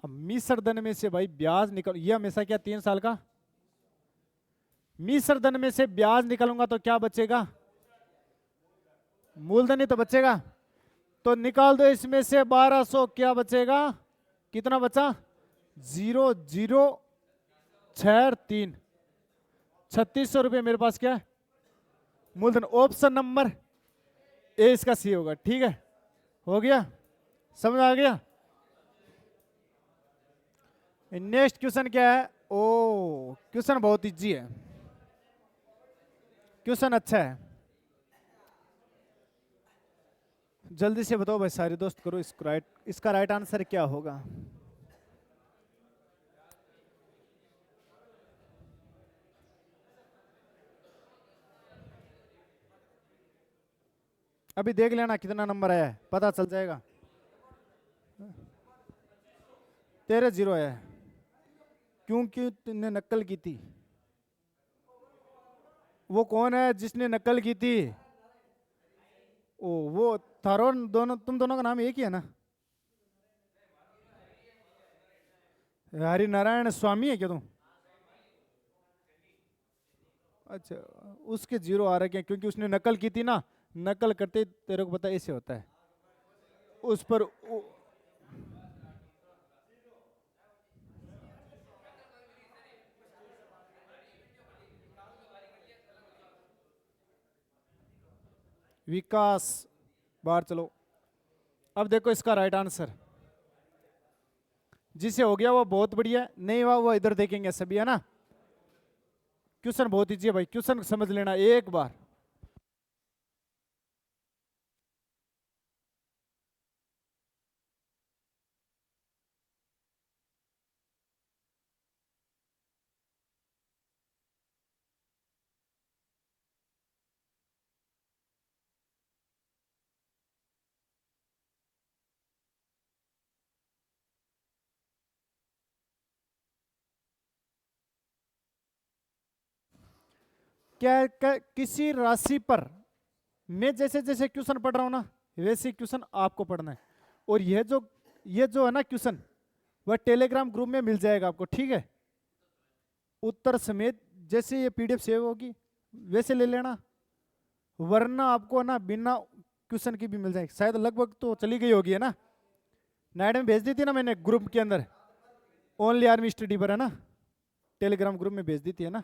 अब मिश्रधन में से भाई ब्याज निकल, ये हमेशा क्या 3 साल का? मिश्रधन में से ब्याज निकालूंगा तो क्या बचेगा? मूलधन ही तो बचेगा। तो निकाल दो इसमें से 1200, क्या बचेगा? कितना बचा? 0,063, 3600 रुपये मेरे पास क्या है? मूलधन। ऑप्शन नंबर ए इसका सी होगा, ठीक है। हो गया? समझ आ गया? नेक्स्ट क्वेश्चन क्या है? ओ क्वेश्चन बहुत इजी है, क्वेश्चन अच्छा है, जल्दी से बताओ भाई सारे दोस्त, करो इसका राइट आंसर क्या होगा। अभी देख लेना कितना नंबर आया है, पता चल जाएगा। तेरे 0 आया है क्योंकि तुमने नकल की थी। वो कौन है जिसने नकल की थी? ओ वो थारो दोनों, तुम दोनों का नाम एक ही है ना? हरि नारायण स्वामी है क्या तुम? अच्छा, उसके 0 आ रखे हैं क्योंकि उसने नकल की थी ना। नकल करते तेरे को पता ऐसे होता है उस पर विकास बाहर चलो। अब देखो इसका राइट आंसर, जिसे हो गया वो बहुत बढ़िया, नहीं हुआ वो इधर देखेंगे सभी, है ना। क्वेश्चन बहुत ईजी है भाई, क्वेश्चन समझ लेना एक बार। क्या किसी राशि पर, मैं जैसे जैसे क्वेश्चन पढ़ रहा हूं ना वैसे क्वेश्चन आपको पढ़ना है। और ये जो है ना क्वेश्चन, वह टेलीग्राम ग्रुप में मिल जाएगा आपको, ठीक है। उत्तर समेत जैसे ये पीडीएफ सेव होगी वैसे ले लेना, वरना आपको ना बिना क्वेश्चन की भी मिल जाएगी, शायद लगभग तो चली गई होगी, है ना। नाइट में भेज दी थी ना मैंने ग्रुप के अंदर, ओनली आर्मी स्टडी पर, है ना। टेलीग्राम ग्रुप में भेज दी थी, है ना,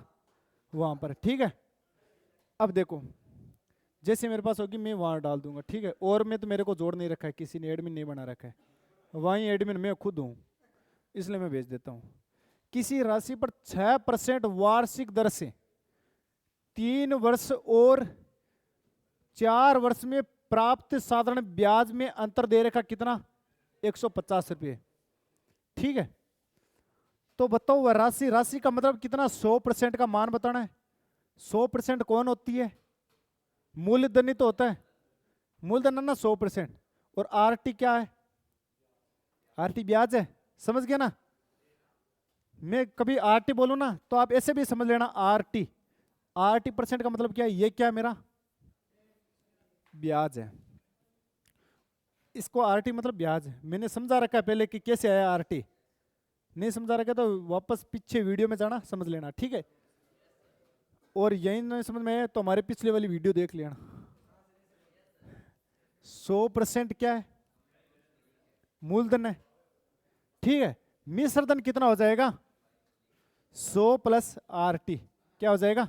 वहां पर, ठीक है। अब देखो जैसे मेरे पास होगी मैं वहां डाल दूंगा, ठीक है। और मैं तो मेरे को जोड़ नहीं रखा है, किसी ने एडमिन नहीं बना रखा है, वहीं एडमिन मैं खुद हूं, इसलिए मैं भेज देता हूं। किसी राशि पर 6% वार्षिक दर से 3 वर्ष और 4 वर्ष में प्राप्त साधारण ब्याज में अंतर दे रखा कितना? 150 रुपये, ठीक है। तो बताओ वह राशि, राशि का मतलब कितना? 100% का मान बताना है। 100% कौन होती है? मूलधन ही तो होता है, मूलधन है ना 100%। और आरटी क्या है? आरटी ब्याज है, समझ गया ना। मैं कभी आरटी बोलूं ना तो आप ऐसे भी समझ लेना, आरटी, आरटी परसेंट का मतलब क्या है? ये क्या है? मेरा ब्याज है, इसको आरटी मतलब ब्याज है। मैंने समझा रखा है पहले कि कैसे आया आरटी, नहीं समझा रखा तो वापस पीछे वीडियो में जाना, समझ लेना, ठीक है। और यही नहीं समझ में आया तो हमारे पिछले वाली वीडियो देख लेना। 100% क्या है? मूलधन है, ठीक है। मिश्रधन कितना हो जाएगा? 100 प्लस आरटी क्या हो जाएगा?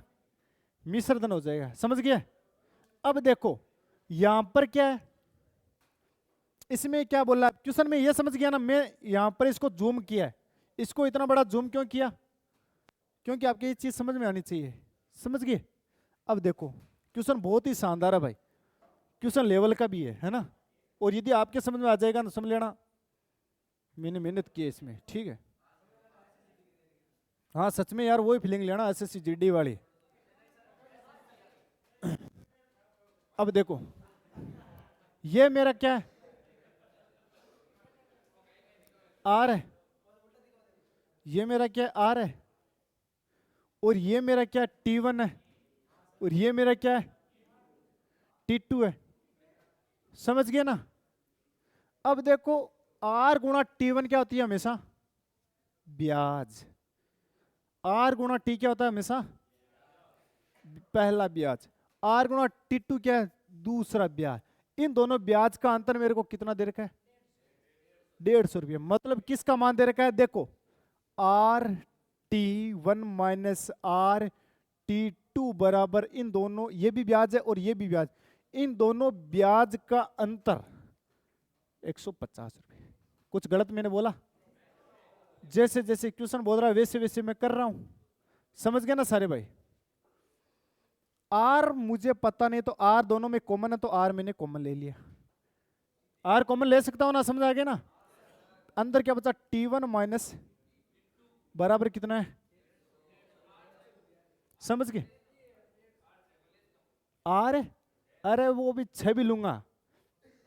मिश्रधन हो जाएगा, समझ गया। अब देखो यहां पर क्या है, इसमें क्या बोल रहा है क्वेश्चन में, ये समझ गया ना। मैं यहां पर इसको जूम किया है, इसको इतना बड़ा जूम क्यों किया? क्योंकि आपकी ये चीज समझ में आनी चाहिए, समझ गए। अब देखो क्वेश्चन बहुत ही शानदार है भाई, क्वेश्चन लेवल का भी है ना। और यदि आपके समझ में आ जाएगा तो समझ लेना मैंने मेहनत की है इसमें, ठीक है। हाँ सच में यार, वही फीलिंग लेना एसएससी जीडी वाली। अब देखो ये मेरा क्या है? आर है, ये मेरा क्या है? आर है। और ये मेरा क्या? T1 है। और ये मेरा क्या है? T2 है, समझ गए ना। अब देखो R गुणा T1 क्या होती है हमेशा? ब्याज। R गुणा T क्या होता है हमेशा? पहला ब्याज। R गुणा T2 क्या है? दूसरा ब्याज। इन दोनों ब्याज का अंतर मेरे को कितना दे रखा है? 150 रुपये। मतलब किसका मान दे रखा है? देखो RT1 माइनस RT2 बराबर, इन दोनों, ये भी ब्याज है और ये भी ब्याज, इन दोनों ब्याज का अंतर 150 रुपये। कुछ गलत मैंने बोला? जैसे जैसे क्वेश्चन बोल रहा है वैसे वैसे मैं कर रहा हूं, समझ गए ना सारे भाई। आर मुझे पता नहीं, तो आर दोनों में कॉमन है, तो आर मैंने कॉमन ले लिया। आर कॉमन ले सकता हूं ना, समझ आ गया ना। अंदर क्या बचा, T1 माइनस बराबर कितना है, समझ गए। आर, अरे वो भी 6 भी लूंगा,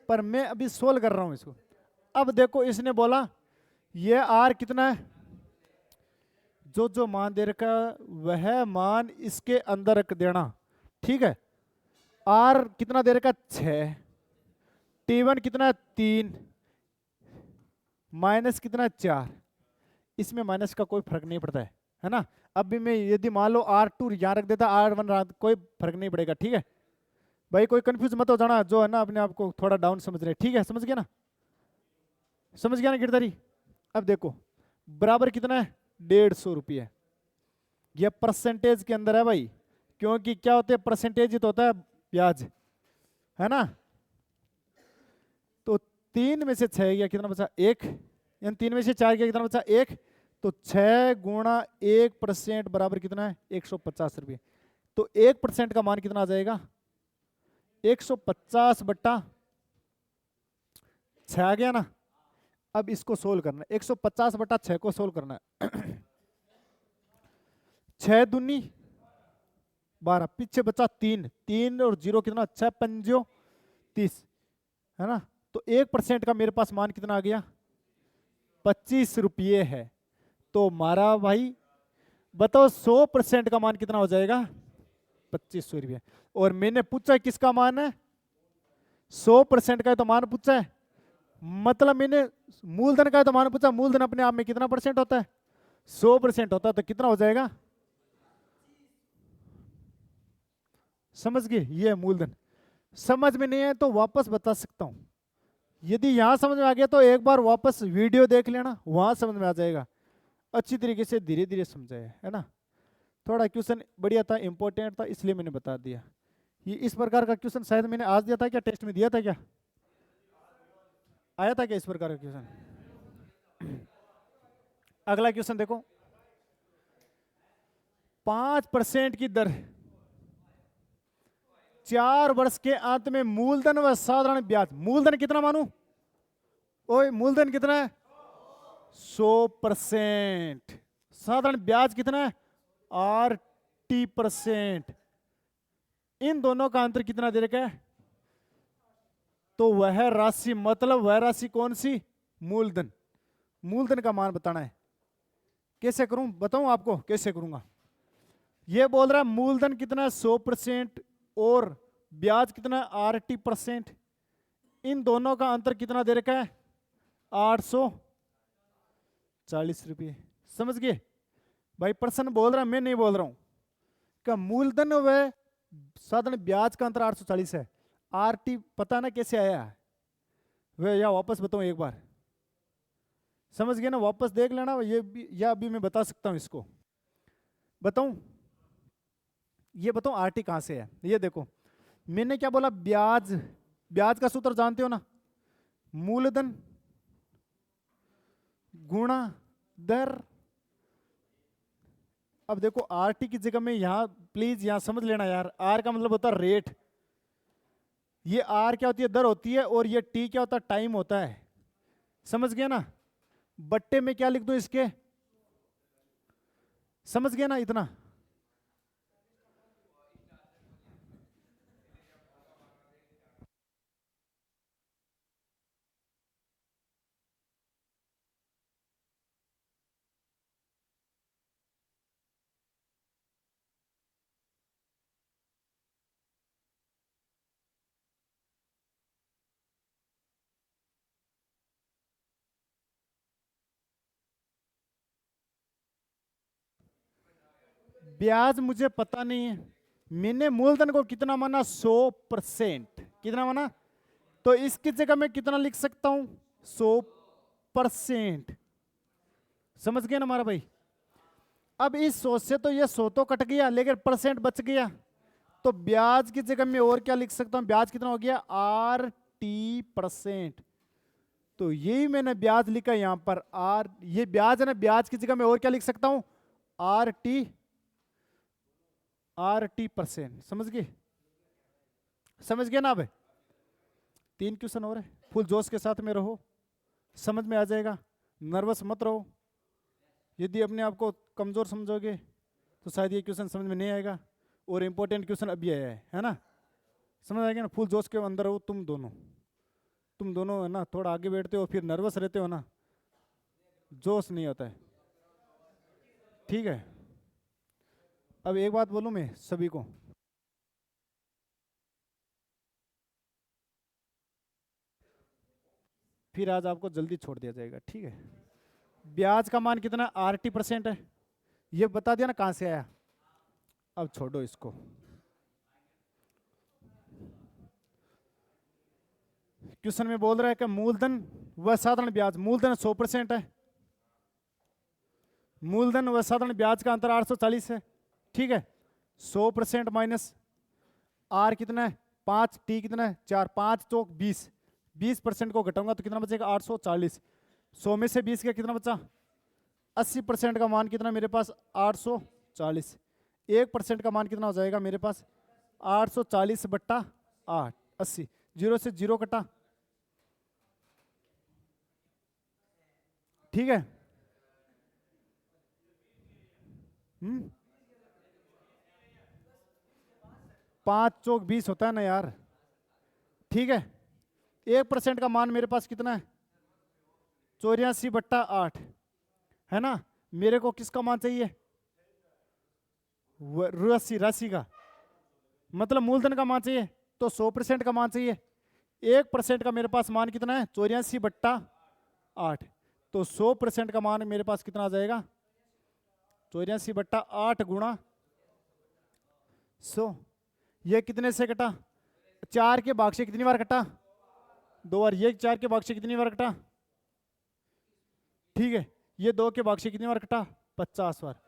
पर मैं अभी सोल्व कर रहा हूं इसको। अब देखो इसने बोला ये आर कितना है, जो जो मान दे रखा वह मान इसके अंदर रख देना, ठीक है। आर कितना दे रखा 6, T1 कितना 3, माइनस कितना 4, इसमें माइनस का कोई फर्क नहीं पड़ता है ना। अब भी मैं यदि मान लो R2 यहाँ रख देता, R1 कोई फर्क नहीं पड़ेगा, ठीक है भाई। कोई कंफ्यूज मत हो जाना जो है ना अपने आप को थोड़ा डाउन समझ रहे, ठीक है, समझ गया ना, समझ गया ना गिरधारी। अब देखो बराबर कितना है, 150 रुपये। ये परसेंटेज के अंदर है भाई, क्योंकि क्या होते हैं परसेंटेज ही तो होता है ब्याज, है ना। तो 3 में से 6 गया कितना बचा 1, यानी 3 में से 4 गया कितना बचा 1, तो 6 गुणा 1% बराबर कितना है 150 रुपये। तो 1% का मान कितना आ जाएगा 150 बट्टा 6 आ गया ना। अब इसको सोल्व करना है, 150 बट्टा 6 को सोल्व करना है। 6 दूनी 12, पीछे बचा 3, 3 और 0 कितना 6 पंजो 30, है ना। तो 1% का मेरे पास मान कितना आ गया 25 रुपये है। तो मारा भाई बताओ 100% का मान कितना हो जाएगा 2500 रुपये। और मैंने पूछा किसका मान है 100% का, तो मान पूछा है, मतलब मैंने मूलधन का तो मान पूछा। मूलधन अपने आप में कितना परसेंट होता है 100% होता है, तो कितना हो जाएगा, समझ गए। ये मूलधन। समझ में नहीं है तो वापस बता सकता हूं, यदि यहां समझ में आ गया तो एक बार वापस वीडियो देख लेना, वहां समझ में आ जाएगा। अच्छी तरीके से धीरे धीरे समझाया है ना। थोड़ा क्वेश्चन बढ़िया था, इंपॉर्टेंट था, इसलिए मैंने बता दिया। ये इस प्रकार का क्वेश्चन शायद मैंने आज दिया था क्या, टेस्ट में दिया था क्या, आया था क्या इस प्रकार का क्वेश्चन। अगला क्वेश्चन देखो, 5% की दर 4 वर्ष के अंत में मूलधन व साधारण ब्याज, मूलधन कितना मानू, ओए मूलधन कितना है 100%, साधारण ब्याज कितना है RT%, इन दोनों का अंतर कितना दे रखा है, तो वह राशि, मतलब वह राशि कौन सी, मूलधन। मूलधन का मान बताना है। कैसे करूं बताऊं आपको कैसे करूंगा। ये बोल रहा है मूलधन कितना है 100% और ब्याज कितना है RT%, इन दोनों का अंतर कितना दे रखा है 840 रुपये, समझ गए भाई। प्रश्न बोल रहा है, मैं नहीं बोल रहा हूं। का मूलधन व साधारण ब्याज का अंतर 840 है। RT पता ना कैसे आया है वह, या वापस बताऊं एक बार, समझ गए ना, वापस देख लेना ये भी, या अभी मैं बता सकता हूं इसको, बताऊं। ये बताऊं RT कहां से है। ये देखो मैंने क्या बोला, ब्याज, ब्याज का सूत्र जानते हो ना, मूलधन गुणा दर। अब देखो RT की जगह में यहां प्लीज यहां समझ लेना यार, R का मतलब होता है रेट, ये R क्या होती है दर होती है, और ये T क्या होता है टाइम होता है, समझ गया ना। बट्टे में क्या लिख दूं इसके, समझ गया ना इतना। ब्याज मुझे पता नहीं है, मैंने मूलधन को कितना माना 100%, कितना माना, तो इसकी जगह मैं कितना लिख सकता हूं 100%, समझ गए ना हमारा भाई। अब इस 100 से तो ये 100 तो कट गया, लेकिन परसेंट बच गया, तो ब्याज की जगह मैं और क्या लिख सकता हूं, ब्याज कितना हो गया RT%। तो यही मैंने ब्याज लिखा यहां पर R, ये ब्याज है ना, ब्याज की जगह मैं और क्या लिख सकता हूं RT, RT%, समझ गए? समझ गए ना? अब 3 क्वेश्चन और है, फुल जोश के साथ में रहो, समझ में आ जाएगा, नर्वस मत रहो। यदि अपने आप को कमजोर समझोगे तो शायद ये क्वेश्चन समझ में नहीं आएगा, और इम्पोर्टेंट क्वेश्चन अभी आया है ना? समझ आएगा ना? फुल जोश के अंदर हो तुम दोनों है ना, थोड़ा आगे बैठते हो फिर नर्वस रहते हो ना, जोश नहीं होता है, ठीक है? अब एक बात बोलूं मैं सभी को, फिर आज आपको जल्दी छोड़ दिया जाएगा, ठीक है? ब्याज का मान कितना? RT% है, ये बता दिया ना कहां से आया। अब छोड़ो इसको, क्वेश्चन में बोल रहा है कि मूलधन व साधारण ब्याज, मूलधन 100% है, मूलधन व साधारण ब्याज का अंतर 840 है, ठीक है? 100% माइनस आर कितना है 5, टी कितना है 4, 5 चौक 20, 20% को घटाऊंगा तो कितना बचेगा 840। 100 में से 20 का कितना बचा? 80% का मान कितना मेरे पास? 840। 1% का मान कितना हो जाएगा मेरे पास? 840/8, 80। 0 से 0 कटा, ठीक है? 5 चौक 20 होता है ना यार, ठीक है? 1% का मान मेरे पास कितना है? 84/8, है ना? मेरे को किसका मान चाहिए? राशि का, मतलब मूलधन का मान चाहिए, तो 100% का मान चाहिए। 1% का मेरे पास मान कितना है? 84/8, तो 100% का मान मेरे पास कितना आ जाएगा? 84/8 गुणा 100। ये कितने से कटा? 4 के भाग से कितनी बार कटा? 2 बार। ये 4 के भाग से कितनी बार कटा? ठीक है। ये 2 के भाग से कितनी बार कटा? 50 बार।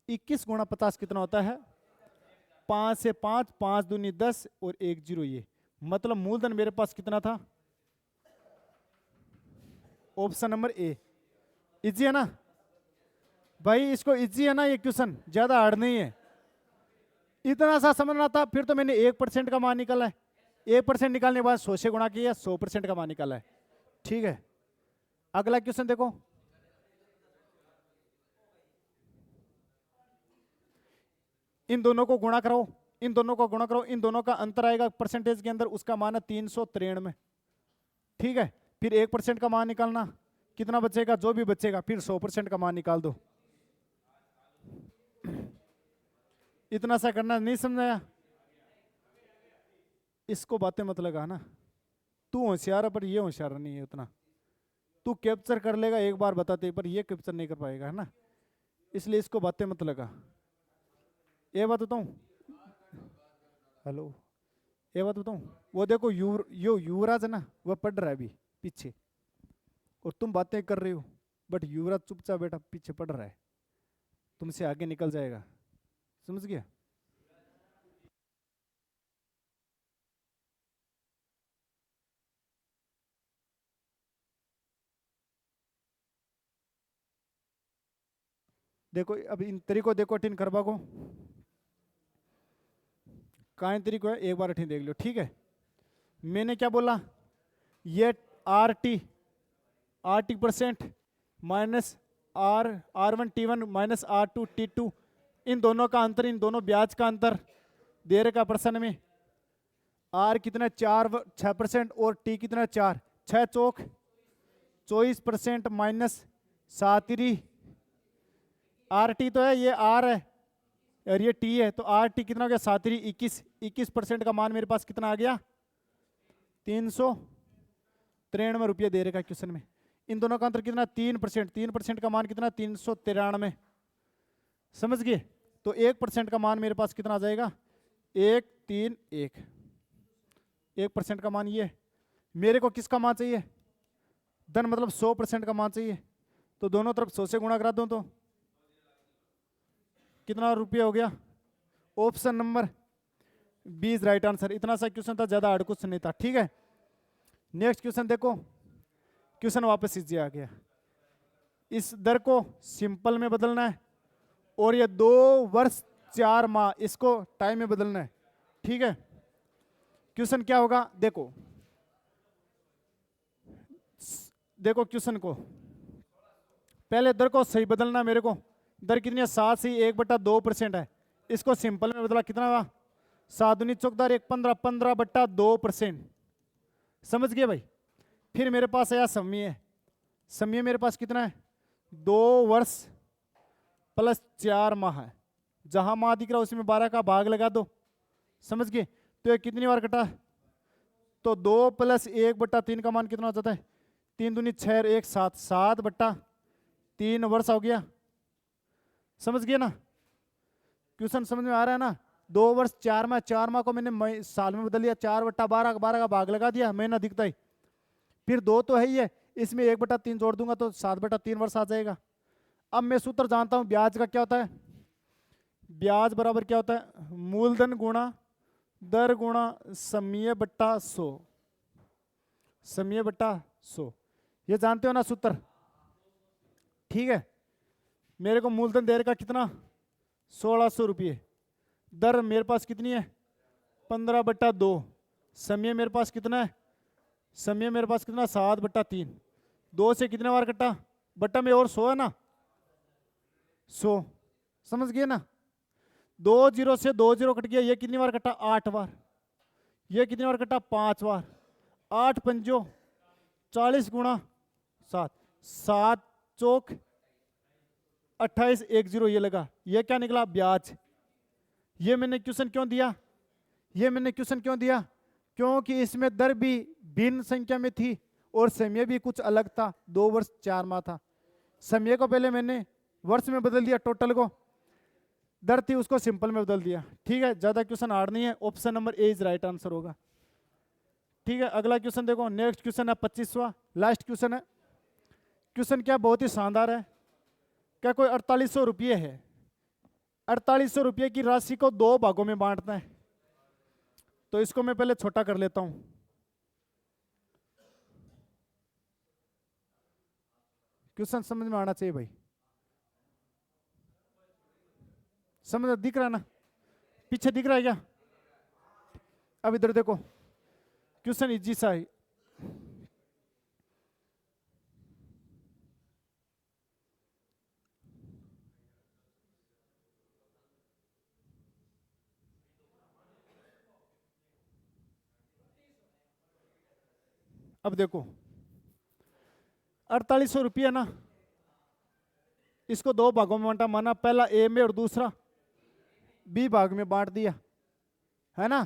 21 गुणा 50 कितना होता है? 5 से 5, 5 दूनी 10 और 1 0। ये मतलब मूलधन मेरे पास कितना था? Option number A. इजी है ना भाई? इसको इजी है ना? ये क्वेश्चन ज्यादा हार्ड नहीं है, इतना सा समझना था। फिर तो मैंने 1% का मान निकाला है, 1% निकालने के बाद 100 से गुणा किया, 100% का मान निकाला है, ठीक है? अगला क्वेश्चन देखो, इन दोनों को गुणा करो, इन दोनों को गुणा करो, इन दोनों का अंतर आएगा परसेंटेज के अंदर, उसका मान है 393, ठीक है? फिर 1% का मान निकालना, कितना बचेगा? जो भी बचेगा, फिर 100% का मान निकाल दो। इतना सा करना नहीं समझाया? इसको बातें मत लगा ना, तू होशियार है पर ये होशियार नहीं है उतना। तू कैप्चर कर लेगा एक बार बताते, पर ये कैप्चर नहीं कर पाएगा, है ना? इसलिए इसको बातें मत लगा। ये बात बताऊं, हेलो, ये बात बताऊं, वो देखो युवराज है ना, वो पढ़ रहा है अभी पीछे, और तुम बातें कर रहे हो, बट युवराज चुपचाप बैठा पीछे पढ़ रहा है, तुमसे आगे निकल जाएगा, समझ गया? देखो अब इन तरीको देखो, अठीन करवा को काहे तरीको है, एक बार अठीन देख लो, ठीक है? मैंने क्या बोला? ये RT% minus R1T1 minus R2T2, इन दोनों का अंतर, इन दोनों ब्याज का अंतर दे रखा प्रश्न में। R कितना? 6% और T कितना? 4, 6 चौक 24% माइनस 7 RT तो है, ये R है और ये T है, तो RT कितना हो गया? 7 21, 21% का मान मेरे पास कितना आ गया? 393 रुपये दे रखा क्वेश्चन में। इन दोनों का अंतर कितना? 3%, 3% का मान कितना? 393, समझ गए? तो 1% का मान मेरे पास कितना आ जाएगा? 131। 1% का मान ये, मेरे को किसका मान चाहिए? धन, मतलब 100% का मान चाहिए, तो दोनों तरफ 100 से गुणा करा दूं तो कितना रुपये हो गया? Option number 20 right answer. इतना सा क्वेश्चन था, ज्यादा हार्ड क्वेश्चन नहीं था, ठीक है? नेक्स्ट क्वेश्चन देखो, क्वेश्चन वापस इजी आ गया। इस दर को सिंपल में बदलना है, और ये 2 वर्ष 4 माह, इसको टाइम में बदलना है। ठीक है, क्वेश्चन क्या होगा, देखो देखो क्वेश्चन को, पहले दर को सही बदलना मेरे को। दर कितनी है, 7 से 1/2% है। इसको सिंपल में बदला, कितना हुआ, 7 दूनी 14, 1 15, 15/2%। समझ गए भाई। फिर मेरे पास आया समय। समय मेरे पास कितना है, 2 वर्ष प्लस 4 माह है। जहां माह दिख रहा है उसमें 12 का भाग लगा दो। समझ गए। तो ये कितनी बार कटा, तो 2 + 1/3 का मान कितना हो जाता है, 3 दूनी 6 और 1 7, 7/3 वर्ष हो गया। समझ गए ना, क्वेश्चन समझ में आ रहा है ना। 2 वर्ष 4 माह, 4 माह को मैंने साल में बदल दिया, 4/12, 12 का भाग लगा दिया, महीना दिखता ही। फिर 2 तो है ही है, इसमें 1/3 जोड़ दूंगा तो 7/3 वर्ष आ जाएगा। अब मैं सूत्र जानता हूं ब्याज का, क्या होता है, ब्याज बराबर क्या होता है, मूलधन गुणा दर गुणा समय बट्टा 100, समय बट्टा 100। ये जानते हो ना सूत्र। ठीक है, मेरे को मूलधन दे रखा कितना, 1600 रुपये। दर मेरे पास कितनी है, 15/2। समय मेरे पास कितना है, समय मेरे पास कितना, 7/3। 2 से कितने बार कटा, बट्टा में और 100 है ना, 100। समझ गए ना। 2 0 से 2 0 कट गया, ये कितनी बार कटा, 8 बार। ये कितनी बार कटा, 5 बार। 8 पंजो 40 गुणा 7, 7 चौक 28, 1 0 ये लगा। ये क्या निकला, ब्याज। ये मैंने क्वेश्चन क्यों दिया, ये मैंने क्वेश्चन क्यों दिया, क्योंकि इसमें दर भी भिन्न संख्या में थी और समय भी कुछ अलग था। 2 वर्ष 4 माह था। समय को पहले मैंने वर्ष में बदल दिया, टोटल को। दर थी उसको सिंपल में बदल दिया। ठीक है, ज्यादा क्वेश्चन हार्ड नहीं है। Option number A is right answer होगा। ठीक है, अगला क्वेश्चन देखो। नेक्स्ट क्वेश्चन है 25वां, लास्ट क्वेश्चन है। क्वेश्चन क्या बहुत ही शानदार है। क्या कोई 4800 रुपये है, 4800 रुपये की राशि को 2 भागों में बांटना है। तो इसको मैं पहले छोटा कर लेता हूं। क्वेश्चन समझ में आना चाहिए भाई। समझ दिख रहा है ना, पीछे दिख रहा है क्या। अब इधर देखो, क्वेश्चन इजी सा है। अब देखो 4800 रुपये ना, इसको 2 भागों में बांटा, माना पहला ए में और दूसरा बी भाग में बांट दिया, है ना।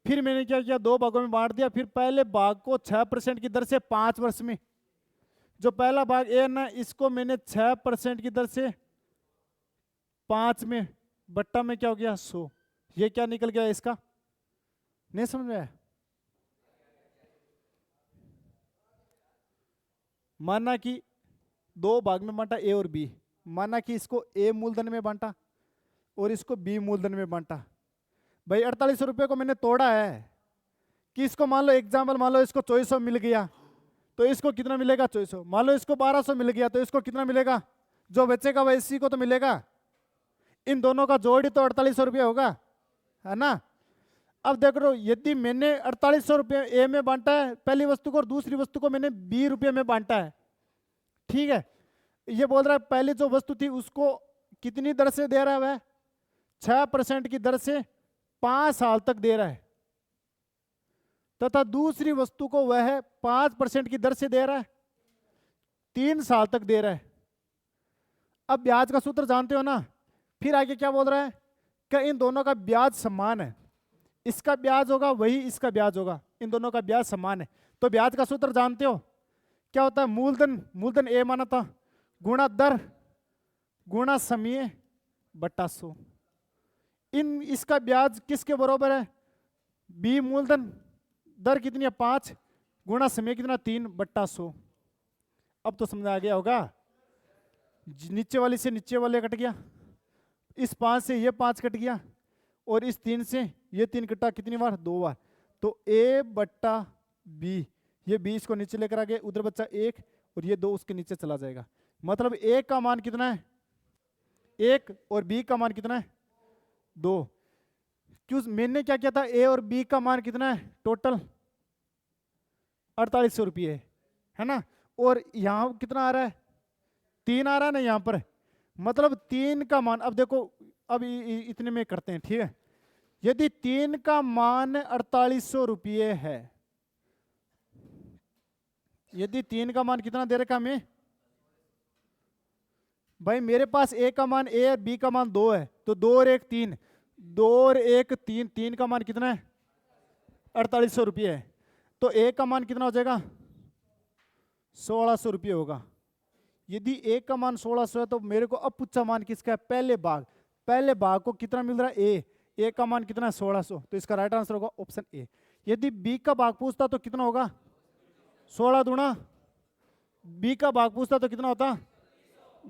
फिर मैंने क्या किया, 2 भागों में बांट दिया। फिर पहले भाग को 6% की दर से 5 वर्ष में, जो पहला भाग ए ना, इसको मैंने 6% की दर से 5 में, बट्टा में क्या हो गया, 100। ये क्या निकल गया इसका, नहीं समझ में आया। माना कि 2 भाग में बांटा ए और बी, माना कि इसको ए मूलधन में बांटा और इसको बी मूलधन में बांटा। भाई 4800 रुपये को मैंने तोड़ा है कि इसको मान लो एग्जाम्पल, मान लो इसको 2400 मिल गया तो इसको कितना मिलेगा, 2400। मान लो इसको 1200 मिल गया तो इसको कितना मिलेगा, जो बचेगा वह इसी को तो मिलेगा। इन दोनों का जोड़ ही तो 4800 रुपये होगा, है ना। अब देख लो, यदि मैंने 4800 रुपये ए में बांटा है पहली वस्तु को, और दूसरी वस्तु को मैंने बी रुपये में बांटा है। ठीक है, ये बोल रहा है पहली जो वस्तु थी उसको कितनी दर से दे रहा है, वह 6% की दर से 5 साल तक दे रहा है, तथा दूसरी वस्तु को वह 5% की दर से दे रहा है, 3 साल तक दे रहा है। अब ब्याज का सूत्र जानते हो ना। फिर आगे क्या बोल रहा है, क्या इन दोनों का ब्याज समान है, इसका ब्याज होगा वही इसका ब्याज होगा, इन दोनों का ब्याज समान है। तो ब्याज का सूत्र जानते हो क्या होता है, मूलधन, मूलधन ए माना था, गुणा दर गुणा समय बट्टा 100। इन इसका ब्याज किसके बराबर है, बी मूलधन, दर कितनी है 5 गुणा समय कितना 3/100। अब तो समझ आ गया होगा। नीचे वाली से नीचे वाले कट गया, इस 5 से ये 5 कट गया और इस 3 से ये 3 कटा, कितनी बार, 2 बार। तो a बट्टा बी, ये 20 को नीचे लेकर आ गए, उधर बच्चा 1 और ये 2 उसके नीचे चला जाएगा। मतलब a का मान कितना है 1 और b का मान कितना है 2। क्यों मैंने क्या किया था, ए और बी का मान कितना है टोटल 4800 रुपये है ना, और यहां कितना आ रहा है 3 आ रहा है ना यहां पर, मतलब 3 का मान, अब देखो अब इतने में करते हैं, ठीक है। यदि 3 का मान 4800 रुपये है, यदि 3 का मान कितना दे रखा हमें भाई, मेरे पास ए का मान ए और बी का मान 2 है, तो 2 और 1 3, 2 और 1 3, 3 का मान कितना है 4800 रुपये है, तो ए का मान कितना हो जाएगा 1600 रुपये होगा। यदि ए का मान 1600 है तो मेरे को अब पूछा मान किसका है, पहले भाग, पहले भाग को कितना मिल रहा है ए का मान कितना है 1600, तो इसका राइट आंसर होगा ऑप्शन ए। यदि बी का भाग पूछता तो कितना होगा 16 दूना, बी का भाग पूछता तो कितना होता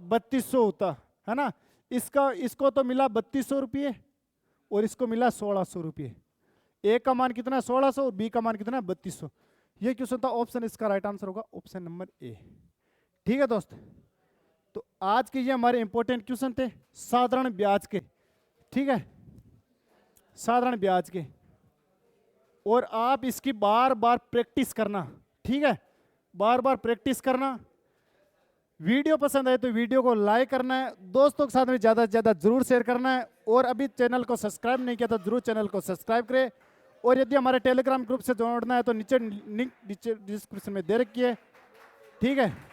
3200 होता है ना। इसको तो मिला 3200 रुपये और इसको मिला 1600 रुपये। ए का मान कितना है 1600 और बी का मान कितना है 3200। ये क्वेश्चन था ऑप्शन, इसका राइट आंसर होगा ऑप्शन नंबर ए। ठीक है दोस्त, तो आज के ये हमारे इंपॉर्टेंट क्वेश्चन थे साधारण ब्याज के, ठीक है, साधारण ब्याज के, और आप इसकी बार बार प्रैक्टिस करना, ठीक है, बार बार प्रैक्टिस करना। वीडियो पसंद आए तो वीडियो को लाइक करना है, दोस्तों के साथ में ज़्यादा से ज़्यादा जरूर शेयर करना है, और अभी चैनल को सब्सक्राइब नहीं किया तो जरूर चैनल को सब्सक्राइब करें, और यदि हमारे टेलीग्राम ग्रुप से जोड़ना है तो नीचे लिंक डिस्क्रिप्शन में दे रखी है, ठीक है।